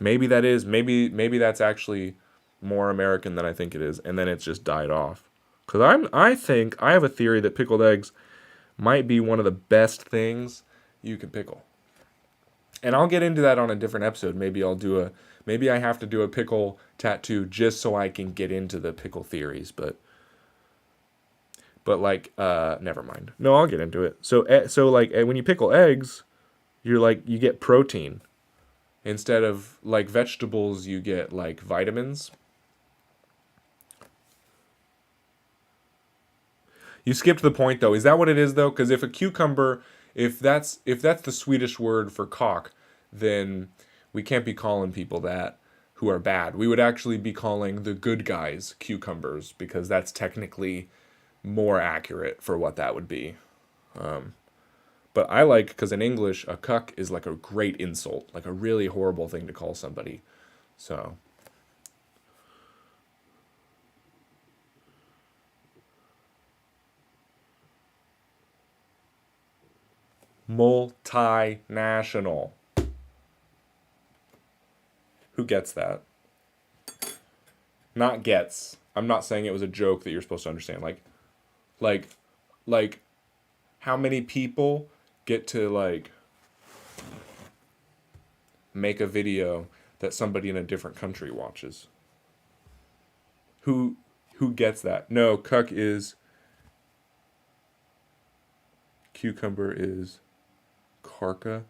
A: Maybe that's actually more American than I think it is, and then it's just died off. Because I think I have a theory that pickled eggs might be one of the best things you can pickle. And I'll get into that on a different episode. Maybe I have to do a pickle tattoo just so I can get into the pickle theories, but like, never mind. No, I'll get into it. So like, when you pickle eggs, you get protein. Instead of like vegetables, you get like vitamins. You skipped the point though. Is that what it is though? Because if a cucumber, if that's the Swedish word for cock, then we can't be calling people that who are bad. We would actually be calling the good guys cucumbers, because that's technically more accurate for what that would be. But I like, because in English, a cuck is like a great insult, like a really horrible thing to call somebody. So. Multinational. Who gets that? Not gets. I'm not saying it was a joke that you're supposed to understand. Like, how many people get to, like, make a video that somebody in a different country watches? Who gets that? No, cuck is... Cucumber is... Karka.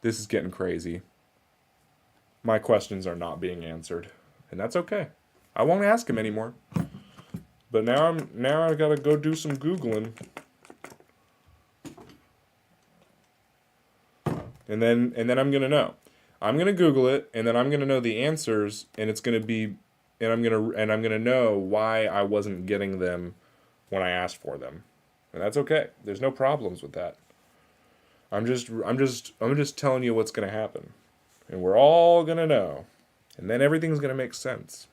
A: This is getting crazy. My questions are not being answered, and that's okay. I won't ask him anymore. But now I gotta go do some Googling. And then I'm gonna know. I'm gonna Google it, and then I'm gonna know the answers, and it's gonna be, and I'm gonna know why I wasn't getting them when I asked for them. And that's okay. There's no problems with that. I'm just telling you what's gonna happen. And we're all gonna know. And then everything's gonna make sense.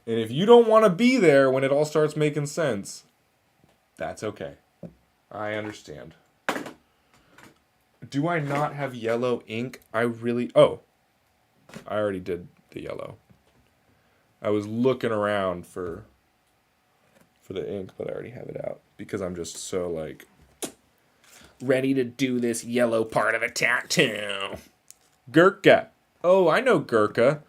A: And if you don't want to be there when it all starts making sense, that's okay. I understand. Do I not have yellow ink? Oh, I already did the yellow. I was looking around for the ink, but I already have it out because I'm just so like ready to do this yellow part of a tattoo. Gurkha. Oh, I know Gurkha.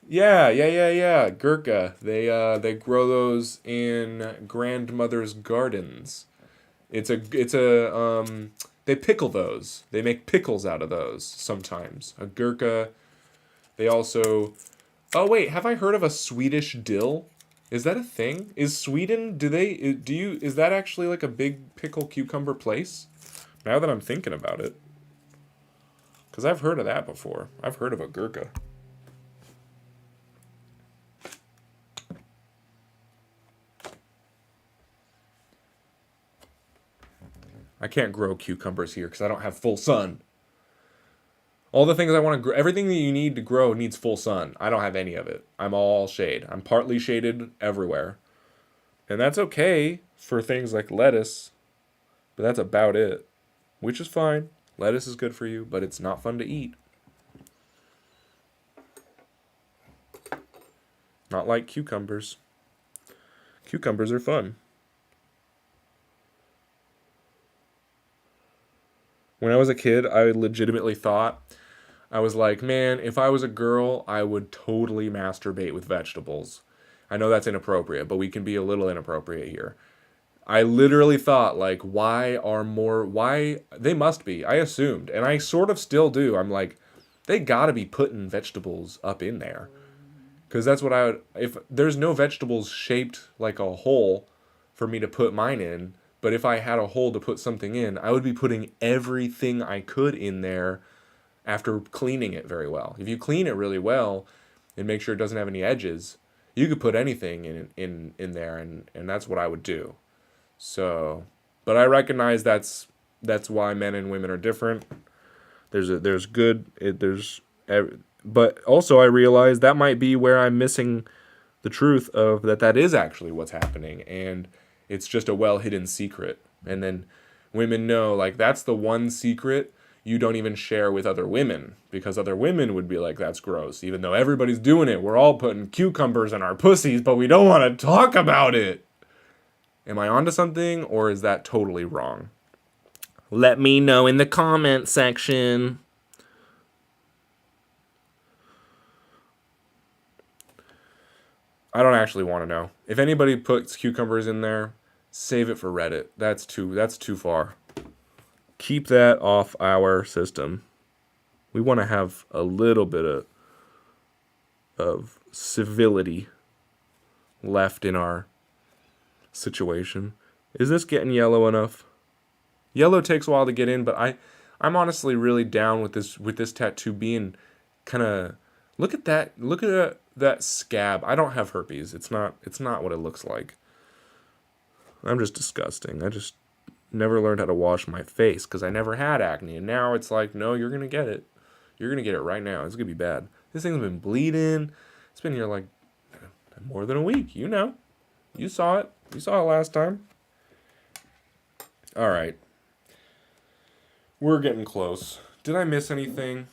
A: Yeah. Gurkha. They grow those in grandmother's gardens. They pickle those. They make pickles out of those sometimes. A Gurkha. They also. Oh wait, have I heard of a Swedish dill? Is that a thing? Is Sweden? Is that actually like a big pickle cucumber place? Now that I'm thinking about it, because I've heard of that before. I've heard of a Gurkha. I can't grow cucumbers here because I don't have full sun. All the things I want to grow, everything that you need to grow needs full sun. I don't have any of it. I'm all shade. I'm partly shaded everywhere. And that's okay for things like lettuce, but that's about it, which is fine. Lettuce is good for you, but it's not fun to eat. Not like cucumbers. Cucumbers are fun. When I was a kid, I legitimately thought, I was like, man, if I was a girl, I would totally masturbate with vegetables. I know that's inappropriate, but we can be a little inappropriate here. I literally thought, like, why, they must be. I assumed, and I sort of still do. I'm like, they gotta be putting vegetables up in there. Because that's what I would, if there's no vegetables shaped like a hole for me to put mine in, but if I had a hole to put something in, I would be putting everything I could in there after cleaning it very well. If you clean it really well and make sure it doesn't have any edges, you could put anything in there, and that's what I would do. So, but I recognize that's why men and women are different. There's good there's but also I realize that might be where I'm missing the truth of that is actually what's happening, and it's just a well hidden secret. And then women know, like, that's the one secret you don't even share with other women, because other women would be like, that's gross, even though everybody's doing it. We're all putting cucumbers in our pussies, but we don't want to talk about it. Am I onto something, or is that totally wrong? Let me know in the comment section. I don't actually want to know. If anybody puts cucumbers in there, save it for Reddit. That's too far. Keep that off our system. We want to have a little bit of civility left in our situation. Is this getting yellow enough? Yellow takes a while to get in, but I'm honestly really down with this tattoo being kind of, look at that scab. I don't have herpes. It's not what it looks like. I'm just disgusting. I just never learned how to wash my face because I never had acne, and now it's like, no, you're gonna get it. You're gonna get it right now. It's gonna be bad. This thing's been bleeding. It's been here like more than a week. You know, you saw it. You saw it last time. All right, we're getting close. Did I miss anything?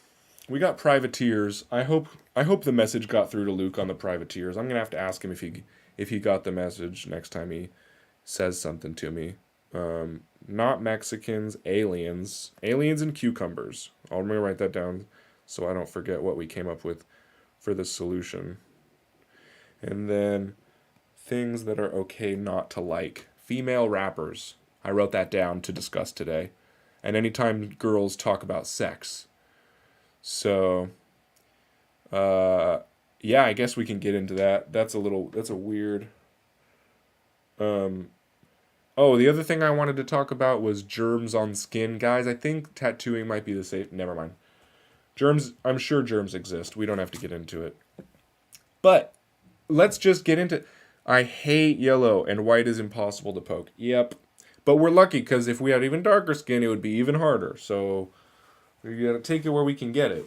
A: We got privateers. I hope the message got through to Luke on the privateers. I'm gonna have to ask him if he got the message next time he says something to me. Not Mexicans, aliens and cucumbers. I'm gonna write that down so I don't forget what we came up with for the solution. And then things that are okay not to like. Female rappers. I wrote that down to discuss today. And anytime girls talk about sex. So, yeah, I guess we can get into that. That's a weird. Oh, the other thing I wanted to talk about was germs on skin. Guys, I think tattooing might be the safe. Never mind. Germs, I'm sure germs exist. We don't have to get into it. But let's just get into. I hate yellow, and white is impossible to poke. Yep. But we're lucky because if we had even darker skin, it would be even harder. So we gotta take it where we can get it.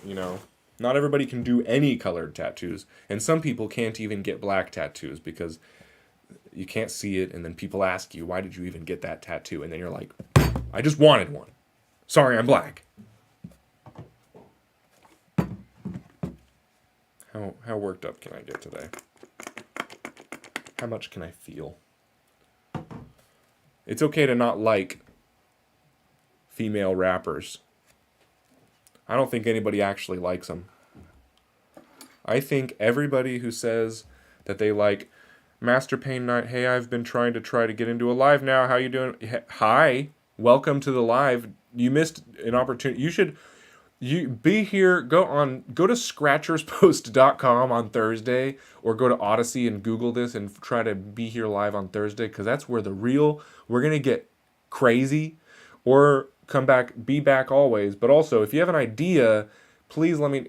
A: Not everybody can do any colored tattoos, and some people can't even get black tattoos because you can't see it, and then people ask you, why did you even get that tattoo? And then you're like, I just wanted one. Sorry, I'm black. How worked up can I get today? How much can I feel? It's okay to not like female rappers. I don't think anybody actually likes them. I think everybody who says that they like Master Pain Night, hey, I've been trying to get into a live now. How you doing? Hi, welcome to the live. You missed an opportunity. You be here. Go to scratcherspost.com on Thursday, or go to Odyssey and Google this and try to be here live on Thursday, because that's where we're gonna get crazy, or come back, be back always. But also, if you have an idea, please let me.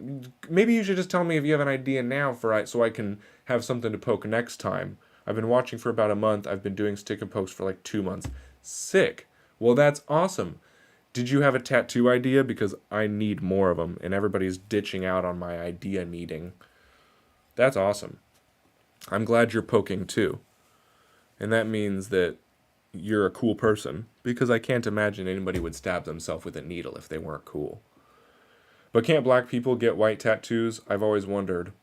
A: Maybe you should just tell me if you have an idea now so I can have something to poke next time. I've been watching for about a month. I've been doing stick and pokes for like 2 months. Sick. Well, that's awesome. Did you have a tattoo idea? Because I need more of them, and everybody's ditching out on my idea needing. That's awesome. I'm glad you're poking too. And that means that you're a cool person, because I can't imagine anybody would stab themselves with a needle if they weren't cool. But can't black people get white tattoos? I've always wondered.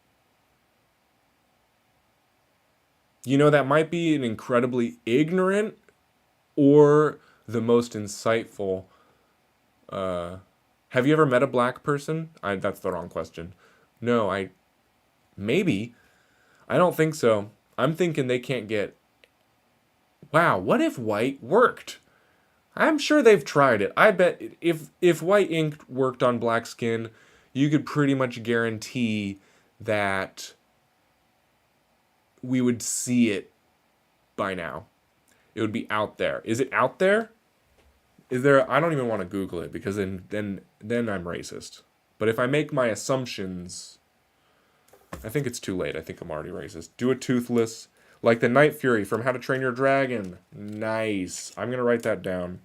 A: That might be an incredibly ignorant or the most insightful. Have you ever met a black person? That's the wrong question. No, maybe. I don't think so. I'm thinking they can't get. Wow, what if white worked? I'm sure they've tried it. I bet if white ink worked on black skin, you could pretty much guarantee that we would see it by now. It would be out there. Is it out there? Is there? I don't even want to Google it, because then I'm racist. But if I make my assumptions, I think it's too late. I think I'm already racist. Do a toothless, like the Night Fury from How to Train Your Dragon. Nice. I'm gonna write that down.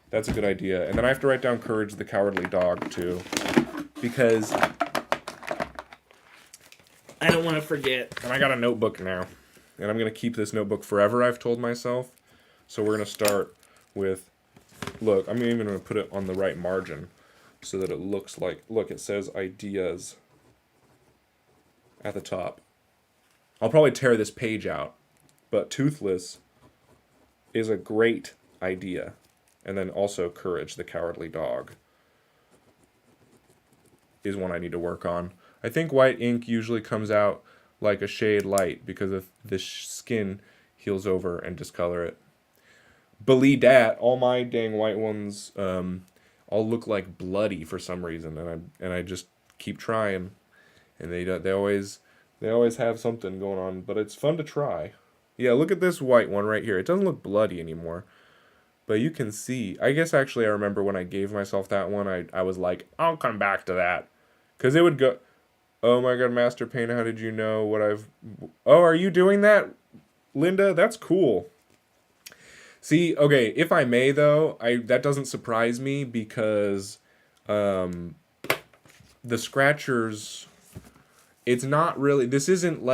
A: That's a good idea. And then I have to write down Courage the Cowardly Dog too, because I don't want to forget. And I got a notebook now, and I'm gonna keep this notebook forever, I've told myself. So we're gonna start with. Look, I'm even going to put it on the right margin so that it looks like, look, it says ideas at the top. I'll probably tear this page out, but toothless is a great idea. And then also Courage, the Cowardly Dog is one I need to work on. I think white ink usually comes out like a shade light because of the skin heals over and discolor it. Believe that, all my dang white ones all look like bloody for some reason, and I just keep trying, and they always have something going on, but it's fun to try. Yeah, look at this white one right here. It doesn't look bloody anymore, but you can see. I guess actually I remember when I gave myself that one, I was like, I'll come back to that, because it would go. Oh my God, Master Pain, how did you know what I've? Oh, are you doing that, Linda? That's cool. See, okay, if I may though, that doesn't surprise me, because the scratchers, it's not really, this isn't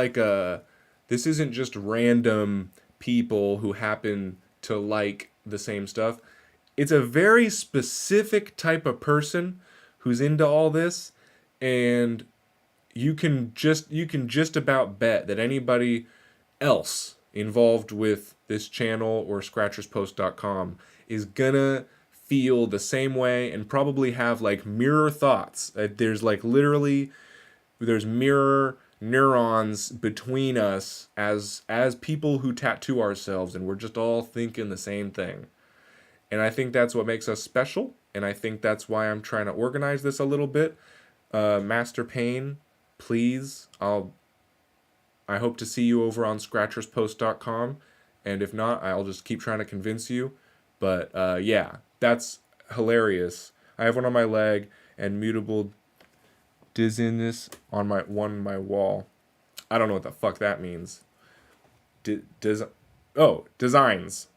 A: just random people who happen to like the same stuff. It's a very specific type of person who's into all this, and you can just about bet that anybody else involved with this channel or scratcherspost.com is gonna feel the same way and probably have like mirror thoughts. There's mirror neurons between us as people who tattoo ourselves, and we're just all thinking the same thing. And I think that's what makes us special, and I think that's why I'm trying to organize this a little bit. Master Pain, please, I hope to see you over on scratcherspost.com, and if not, I'll just keep trying to convince you. But yeah, that's hilarious. I have one on my leg and mutable dizziness on my wall. I don't know what the fuck that means. Des- oh, designs.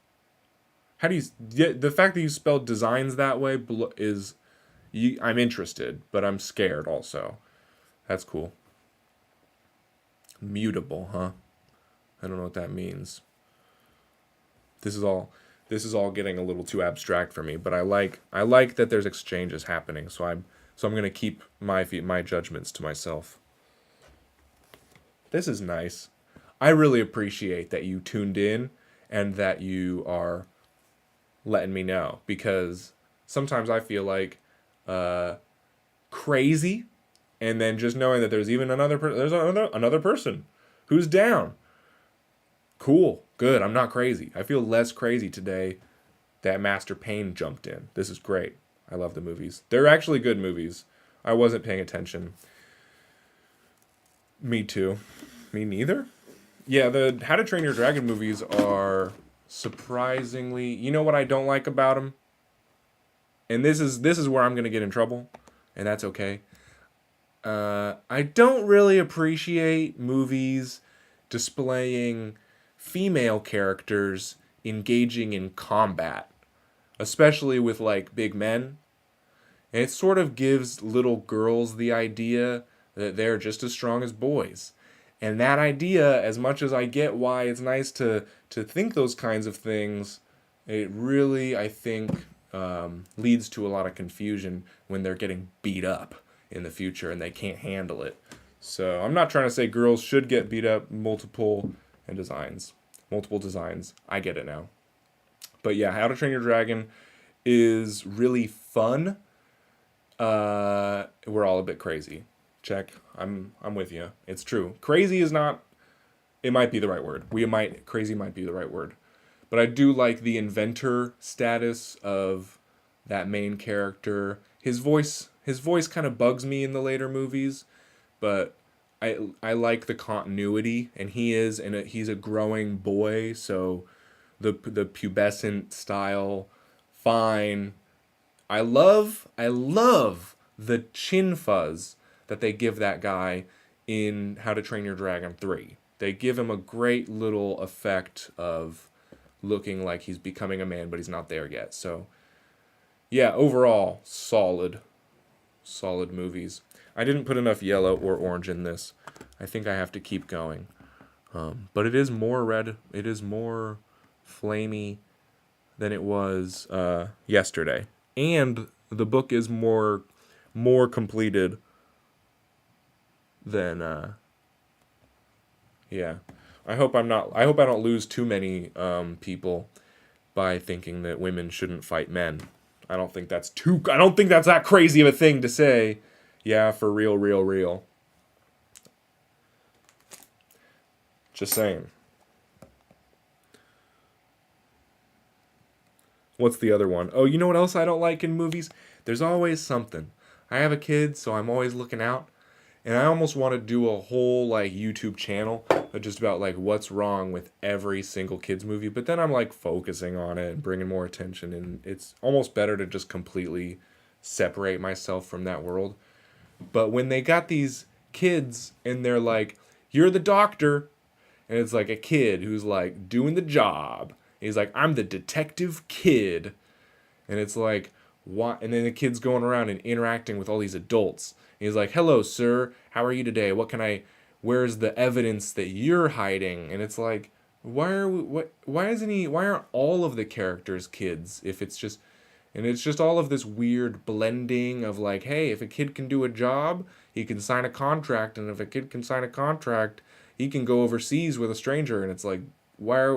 A: How do you the fact that you spelled designs that way is I'm interested, but I'm scared also. That's cool. Mutable, huh? I don't know what that means. This is all this is all getting a little too abstract for me, but I like that there's exchanges happening, so I'm going to keep my judgments to myself. This is nice. I really appreciate that you tuned in and that you are letting me know because sometimes I feel like uh, crazy, and then just knowing that there's even there's another person who's down. Cool, good. I'm not crazy. I feel less crazy today that Master Payne jumped in. This is great. I love the movies. They're actually good movies. I wasn't paying attention. Me too. Me neither. Yeah, the How to Train Your Dragon movies are surprisingly. You know what I don't like about them, and this is where I'm gonna get in trouble, and that's okay. I don't really appreciate movies displaying female characters engaging in combat, especially with like big men. And it sort of gives little girls the idea that they're just as strong as boys. And that idea, as much as I get why it's nice to think those kinds of things, it really, I think, leads to a lot of confusion when they're getting beat up in the future and they can't handle it. So I'm not trying to say girls should get beat up multiple designs. I get it now. But yeah, How to Train Your Dragon is really fun. We're all a bit crazy. Check. I'm with you. It's true. Crazy is not. It might be the right word. Crazy might be the right word. But I do like the inventor status of that main character. His voice kind of bugs me in the later movies, but I like the continuity, and he's a growing boy, so the pubescent style, fine. I love the chin fuzz that they give that guy in How to Train Your Dragon 3. They give him a great little effect of looking like he's becoming a man, but he's not there yet. So, yeah, overall, solid movies. I didn't put enough yellow or orange in this. I think I have to keep going. But it is more red. It is more flamey than it was yesterday, and the book is more completed than yeah. I hope I don't lose too many people by thinking that women shouldn't fight men. I don't think that's that crazy of a thing to say. Yeah, for real, real, real. Just saying. What's the other one? Oh, you know what else I don't like in movies? There's always something. I have a kid, so I'm always looking out. And I almost want to do a whole like YouTube channel just about like what's wrong with every single kids movie, but then I'm like focusing on it and bringing more attention, and it's almost better to just completely separate myself from that world. But when they got these kids and they're like, "You're the doctor," and it's like a kid who's like doing the job. He's like, "I'm the detective kid." And it's like, what? And then the kid's going around and interacting with all these adults. And he's like, "Hello, sir. How are you today? Where's the evidence that you're hiding?" And it's like, why aren't all of the characters kids if it's just, and it's just all of this weird blending of like, hey, if a kid can do a job, he can sign a contract. And if a kid can sign a contract, he can go overseas with a stranger. And it's like, why are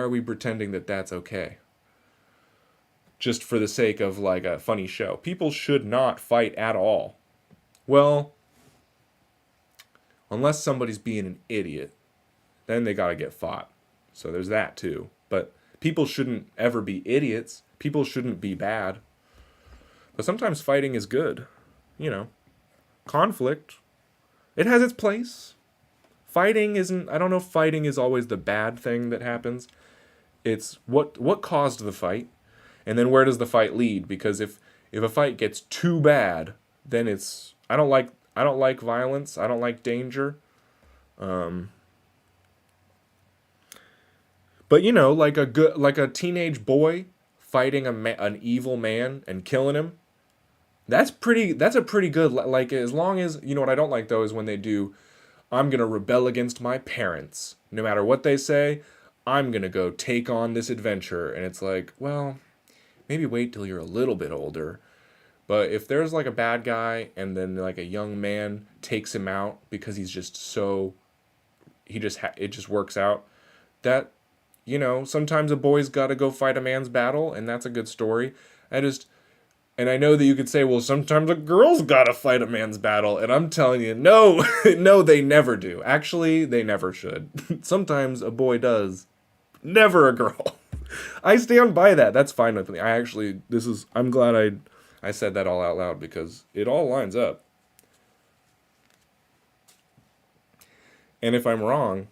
A: we pretending that that's okay? Just for the sake of like a funny show. People should not fight at all. Well, unless somebody's being an idiot, then they gotta get fought. So there's that too. But people shouldn't ever be idiots. People shouldn't be bad. But sometimes fighting is good. You know, conflict. It has its place. Fighting isn't, I don't know if fighting is always the bad thing that happens. It's what caused the fight, and then where does the fight lead? Because if a fight gets too bad, then it's, I don't like violence. I don't like danger. But like a teenage boy fighting an evil man and killing him. That's a pretty good, like, as long as, what I don't like though is when they do, I'm going to rebel against my parents. No matter what they say, I'm going to go take on this adventure. And it's like, well, maybe wait till you're a little bit older. But if there's like a bad guy and then like a young man takes him out because he's just so, it just works out, that, sometimes a boy's got to go fight a man's battle, and that's a good story. I just, and I know that you could say, well, sometimes a girl's got to fight a man's battle, and I'm telling you, no, no, they never do. Actually, they never should. Sometimes a boy does, never a girl. I stand by that. That's fine with me. I'm glad I said that all out loud because it all lines up. And if I'm wrong,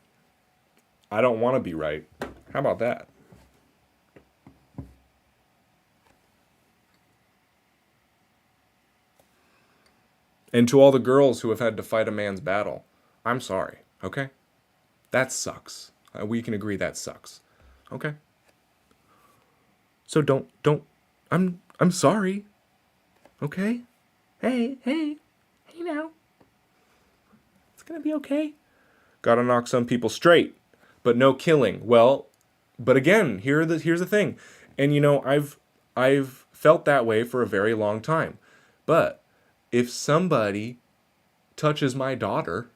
A: I don't want to be right. How about that? And to all the girls who have had to fight a man's battle, I'm sorry, okay? That sucks. We can agree that sucks. Okay? So don't I'm sorry. Okay? Hey now. It's going to be okay. Got to knock some people straight, but no killing. Well, but again, here's the thing. And I've felt that way for a very long time. But if somebody touches my daughter,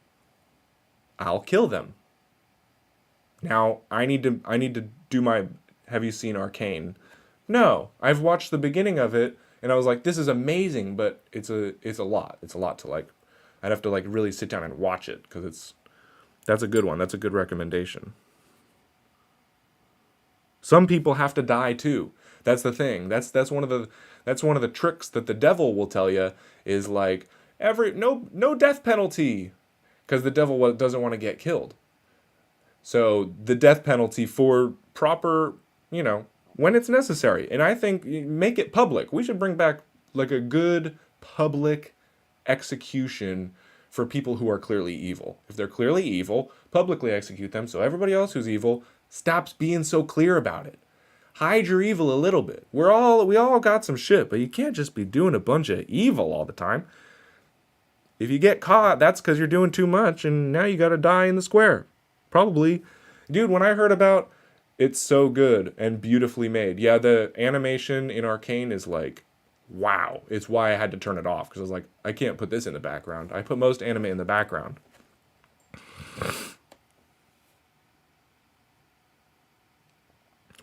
A: I'll kill them. Now, I need to do my, have you seen Arcane? No, I've watched the beginning of it and I was like, this is amazing, but it's a lot. It's a lot to like, I'd have to like really sit down and watch it because that's a good one. That's a good recommendation. Some people have to die too. That's the thing. That's one of the tricks that the devil will tell you is like no death penalty because the devil doesn't want to get killed. So the death penalty for proper, when it's necessary. And I think make it public. We should bring back like a good public execution for people who are clearly evil. If they're clearly evil, publicly execute them so everybody else who's evil stops being so clear about it. Hide your evil a little bit. We all got some shit, but you can't just be doing a bunch of evil all the time. If you get caught, that's because you're doing too much, and now you got to die in the square. Probably. Dude, when I heard about it's so good and beautifully made. Yeah, the animation in Arcane is like, wow. It's why I had to turn it off, because I was like, I can't put this in the background. I put most anime in the background.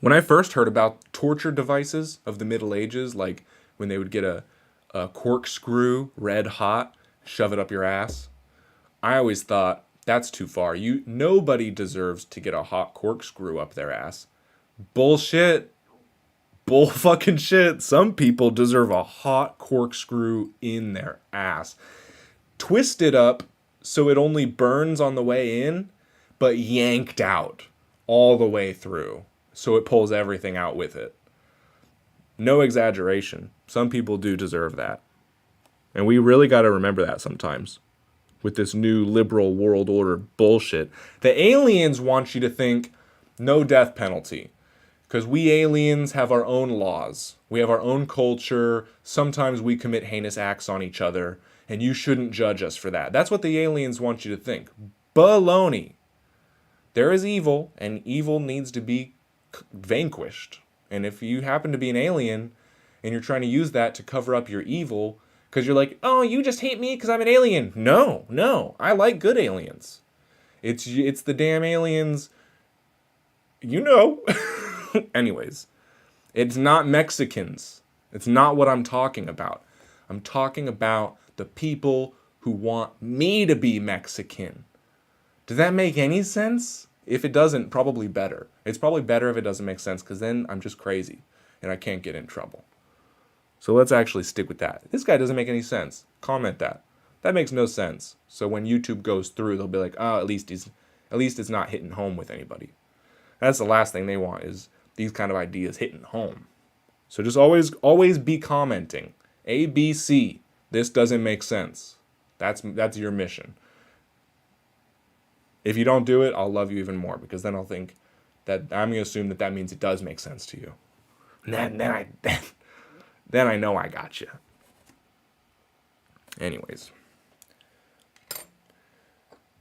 A: When I first heard about torture devices of the Middle Ages, like when they would get a corkscrew red hot, shove it up your ass, I always thought, that's too far. Nobody deserves to get a hot corkscrew up their ass. Bullshit. Bull fucking shit. Some people deserve a hot corkscrew in their ass. Twist it up so it only burns on the way in, but yanked out all the way through. So it pulls everything out with it. No exaggeration. Some people do deserve that. And we really got to remember that sometimes. With this new liberal world order bullshit. The aliens want you to think no death penalty. Because we aliens have our own laws. We have our own culture. Sometimes we commit heinous acts on each other. And you shouldn't judge us for that. That's what the aliens want you to think. Baloney. There is evil, and evil needs to be vanquished. And if you happen to be an alien, and you're trying to use that to cover up your evil, because you're like, oh, you just hate me because I'm an alien. No. I like good aliens. It's the damn aliens. Anyways, it's not Mexicans. It's not what I'm talking about. I'm talking about the people who want me to be Mexican. Does that make any sense? If it doesn't, probably better. It's probably better if it doesn't make sense because then I'm just crazy and I can't get in trouble. So let's actually stick with that. This guy doesn't make any sense. Comment that. That makes no sense. So when YouTube goes through, they'll be like, oh, at least it's not hitting home with anybody. That's the last thing they want is these kind of ideas hitting home. So just always be commenting. A, B, C. This doesn't make sense. That's your mission. If you don't do it, I'll love you even more because then I'll think That I'm gonna assume that means it does make sense to you. And then I know I got you. Anyways,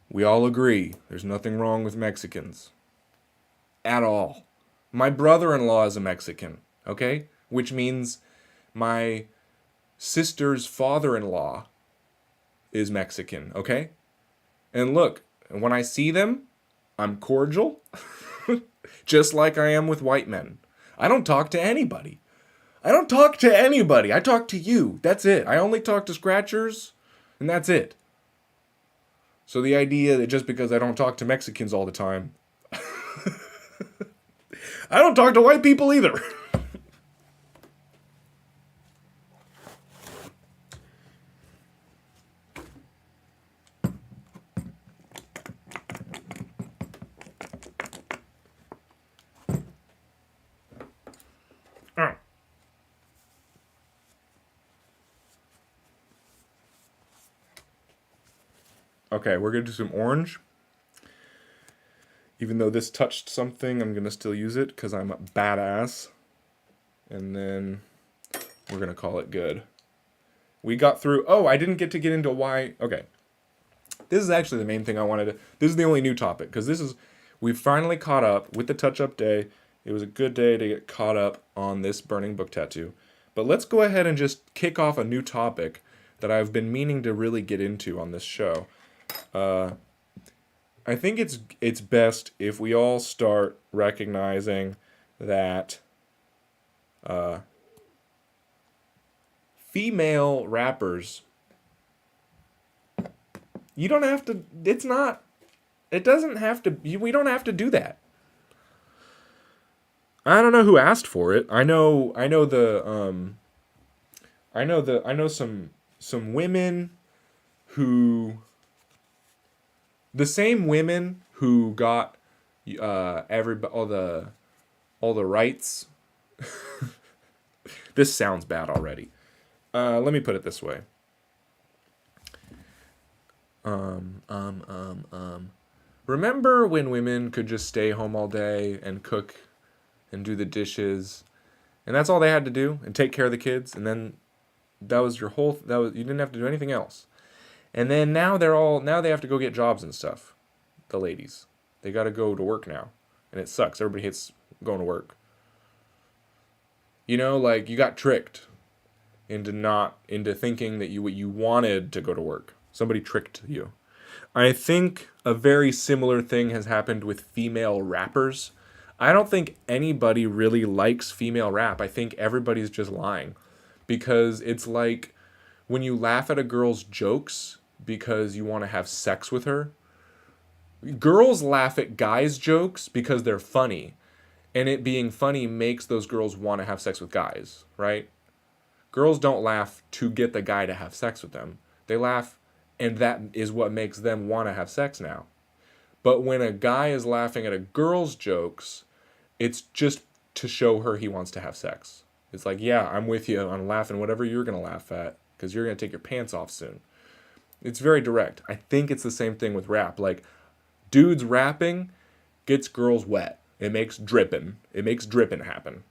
A: we all agree there's nothing wrong with Mexicans. At all. My brother-in-law is a Mexican, okay? Which means my sister's father-in-law is Mexican, okay? And look, when I see them, I'm cordial, just like I am with white men. I don't talk to anybody. I talk to you. That's it. I only talk to scratchers, and that's it. So the idea that just because I don't talk to Mexicans all the time, I don't talk to white people either. Okay, we're going to do some orange. Even though this touched something, I'm going to still use it because I'm a badass. And then we're going to call it good. We got through... Oh, I didn't get into why... Okay. This is actually the main thing I wanted to... This is the only new topic because this is... We finally caught up with the touch-up day. It was a good day to get caught up on this burning book tattoo. But let's go ahead and just kick off a new topic that I've been meaning to really get into on this show. I think it's best if we all start recognizing that female rappers, you don't have to, it doesn't have to, we don't have to do that. I don't know who asked for it. I know some women who, the same women who got all the rights. This sounds bad already. Let me put it this way. Remember when women could just stay home all day and cook and do the dishes, and that's all they had to do, and take care of the kids, and then you didn't have to do anything else. And then now they have to go get jobs and stuff. The ladies, they got to go to work now, and it sucks. Everybody hates going to work. You know, like, you got tricked into thinking that you wanted to go to work. Somebody tricked you. I think a very similar thing has happened with female rappers. I don't think anybody really likes female rap. I think everybody's just lying, because it's like when you laugh at a girl's jokes because you want to have sex with her. Girls laugh at guys' jokes because they're funny, and it being funny makes those girls want to have sex with guys, right? Girls don't laugh to get the guy to have sex with them. They laugh, and that is what makes them want to have sex now. But when a guy is laughing at a girl's jokes, it's just to show her he wants to have sex. It's like, yeah, I'm with you. I'm laughing whatever you're going to laugh at because you're going to take your pants off soon. It's very direct. I think it's the same thing with rap. Like, dudes rapping gets girls wet. It makes dripping happen.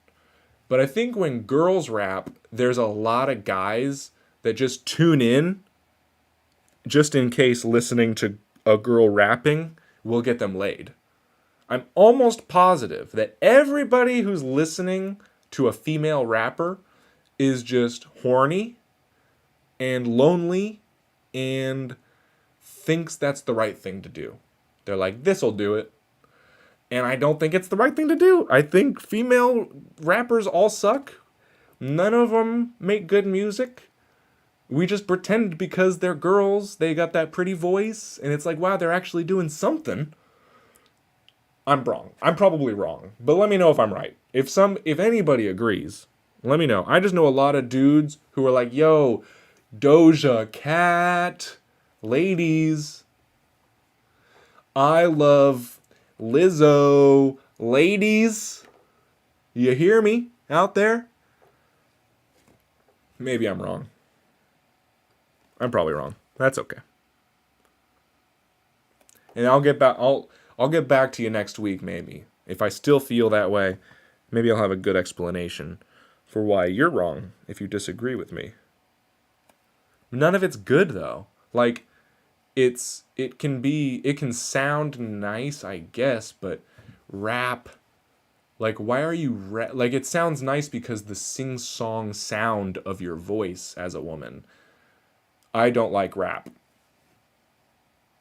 A: But I think when girls rap, there's a lot of guys that just tune in just in case listening to a girl rapping will get them laid. I'm almost positive that everybody who's listening to a female rapper is just horny and lonely and thinks that's the right thing to do. They're like, this'll do it. And I don't think it's the right thing to do. I think female rappers all suck. None of them make good music. We just pretend because they're girls, they got that pretty voice, and it's like, wow, they're actually doing something. I'm wrong. I'm probably wrong. But let me know if I'm right. If anybody agrees, let me know. I just know a lot of dudes who are like, yo, Doja Cat, ladies, I love Lizzo, ladies. You hear me out there? Maybe I'm wrong. I'm probably wrong. That's okay. And I'll get back to you next week, maybe. If I still feel that way, maybe I'll have a good explanation for why you're wrong if you disagree with me. None of it's good though. Like it can sound nice, I guess, but rap, like why are you like it sounds nice because the sing-song sound of your voice as a woman. I don't like rap.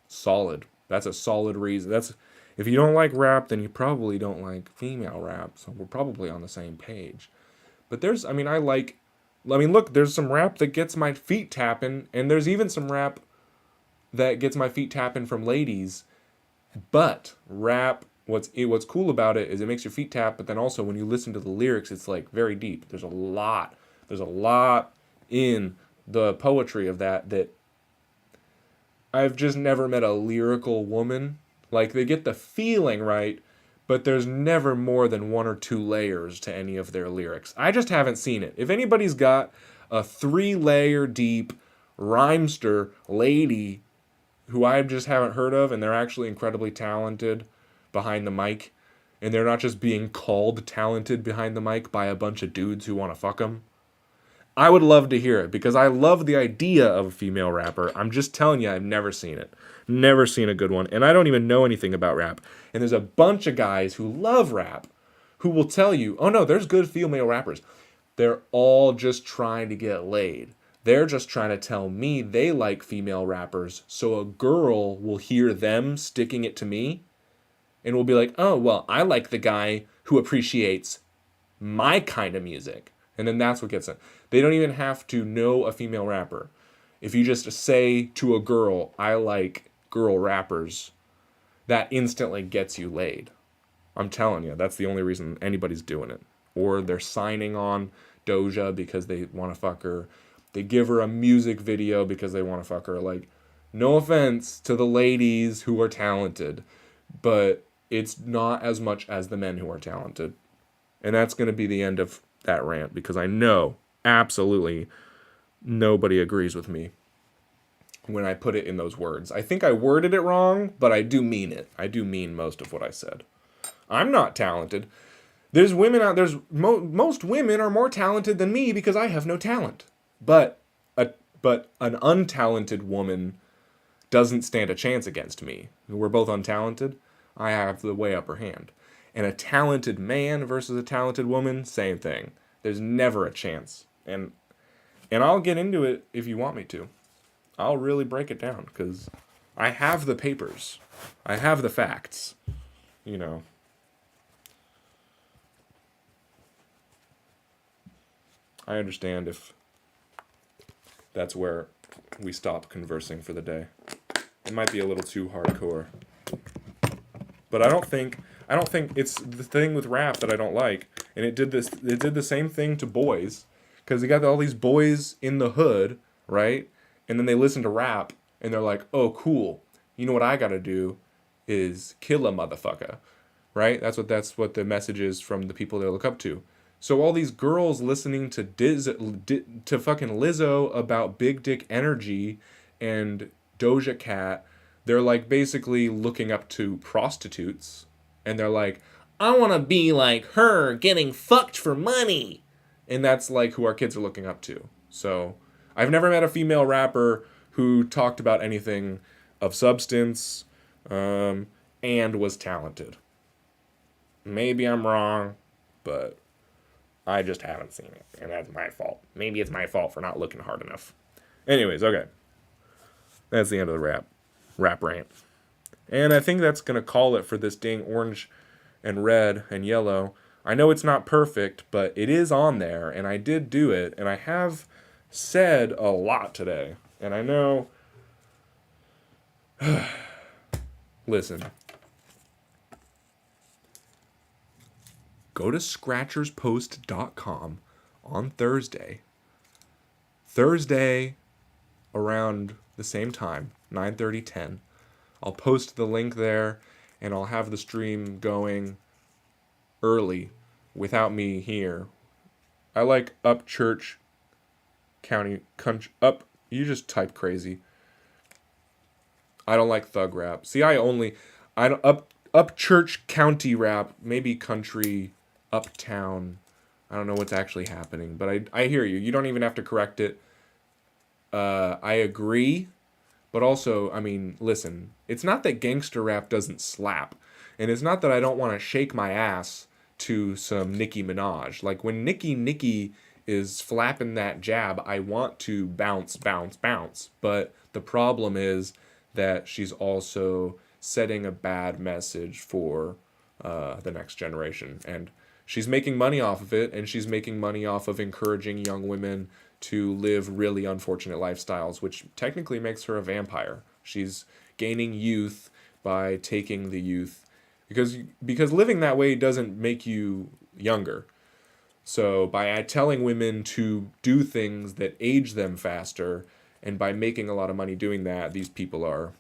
A: Solid. That's a solid reason. That's if you don't like rap, then you probably don't like female rap. So we're probably on the same page. But look, there's some rap that gets my feet tapping, and there's even some rap that gets my feet tapping from ladies. But rap, what's cool about it is it makes your feet tap, but then also when you listen to the lyrics, it's like very deep. There's a lot in the poetry of that I've just never met a lyrical woman. Like they get the feeling right, but there's never more than one or two layers to any of their lyrics. I just haven't seen it. If anybody's got a 3-layer deep rhymester lady who I just haven't heard of and they're actually incredibly talented behind the mic, and they're not just being called talented behind the mic by a bunch of dudes who want to fuck them, I would love to hear it because I love the idea of a female rapper. I'm just telling you, I've never seen it. Never seen a good one. And I don't even know anything about rap. And there's a bunch of guys who love rap who will tell you, oh no, there's good female rappers. They're all just trying to get laid. They're just trying to tell me they like female rappers so a girl will hear them sticking it to me and will be like, oh, well, I like the guy who appreciates my kind of music. And then that's what gets it. They don't even have to know a female rapper. If you just say to a girl, I like girl rappers, that instantly gets you laid. I'm telling you, that's the only reason anybody's doing it. Or they're signing on Doja because they want to fuck her. They give her a music video because they want to fuck her. Like, no offense to the ladies who are talented, but it's not as much as the men who are talented. And that's going to be the end of that rant because I know absolutely nobody agrees with me when I put it in those words. I think I worded it wrong, but I do mean it. I do mean most of what I said. I'm not talented. There's women out there's most women are more talented than me because I have no talent. But an untalented woman doesn't stand a chance against me. We're both untalented. I have the way upper hand. And a talented man versus a talented woman, same thing. There's never a chance. And I'll get into it if you want me to. I'll really break it down because I have the papers. I have the facts. You know. I understand if that's where we stop conversing for the day. It might be a little too hardcore. But I don't think it's the thing with rap that I don't like. And it did the same thing to boys. Because you got all these boys in the hood, right? And then they listen to rap and they're like, oh, cool. You know what I gotta do is kill a motherfucker. Right? That's what the message is from the people they look up to. So all these girls listening to to fucking Lizzo about big dick energy and Doja Cat, they're like basically looking up to prostitutes. And they're like, I want to be like her, getting fucked for money. And that's like who our kids are looking up to. So I've never met a female rapper who talked about anything of substance and was talented. Maybe I'm wrong, but I just haven't seen it. And that's my fault. Maybe it's my fault for not looking hard enough. Anyways, okay. That's the end of the rap rant. And I think that's going to call it for this dang orange and red and yellow. I know it's not perfect, but it is on there, and I did do it, and I have said a lot today. And I know... Listen. Go to scratcherspost.com on Thursday. Thursday around the same time, 9:30, 10. I'll post the link there, and I'll have the stream going early without me here. I like Upchurch County, up, you just type crazy. I don't like thug rap. See, I don't, Upchurch County rap, maybe country, uptown. I don't know what's actually happening, but I hear you. You don't even have to correct it. I agree, but also, I mean, listen, it's not that gangster rap doesn't slap, and it's not that I don't want to shake my ass to some Nicki Minaj. Like when Nicki is flapping that jab, I want to bounce, bounce, bounce. But the problem is that she's also setting a bad message for the next generation, and she's making money off of it, and she's making money off of encouraging young women to live really unfortunate lifestyles, which technically makes her a vampire. She's gaining youth by taking the youth, because living that way doesn't make you younger. So by telling women to do things that age them faster, and by making a lot of money doing that, these people are,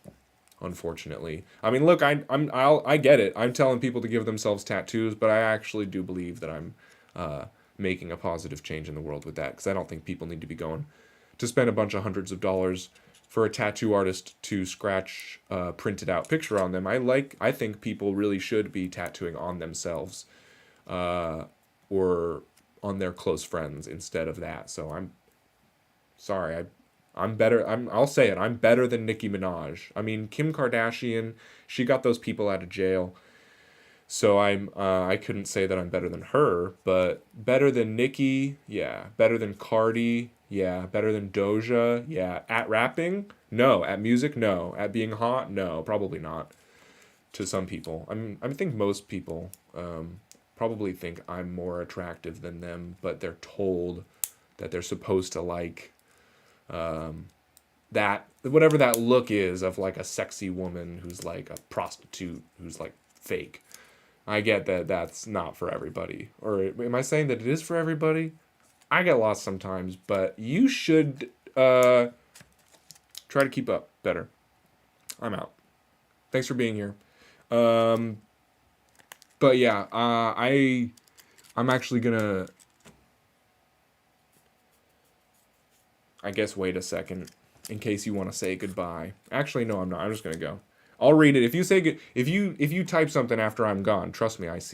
A: unfortunately. I mean, look, I get it. I'm telling people to give themselves tattoos, but I actually do believe that I'm making a positive change in the world with that, because I don't think people need to be going to spend a bunch of hundreds of dollars for a tattoo artist to scratch a printed out picture on them. I think people really should be tattooing on themselves, or on their close friends instead of that. So I'm sorry. I'm better. I'll say it. I'm better than Nicki Minaj. I mean, Kim Kardashian, she got those people out of jail. So I couldn't say that I'm better than her, but better than Nicki, yeah. Better than Cardi, yeah. Better than Doja, yeah. At rapping, no. At music, no. At being hot, no. Probably not. To some people, I think most people probably think I'm more attractive than them, but they're told that they're supposed to like that, whatever that look is of like a sexy woman who's like a prostitute who's like fake. I get that that's not for everybody. Or am I saying that it is for everybody? I get lost sometimes, but you should try to keep up better. I'm out. Thanks for being here. But yeah, I'm actually gonna, I guess, wait a second in case you want to say goodbye. Actually, no, I'm not. I'm just gonna go. I'll read it. If you say good, if you type something after I'm gone, trust me, I see it.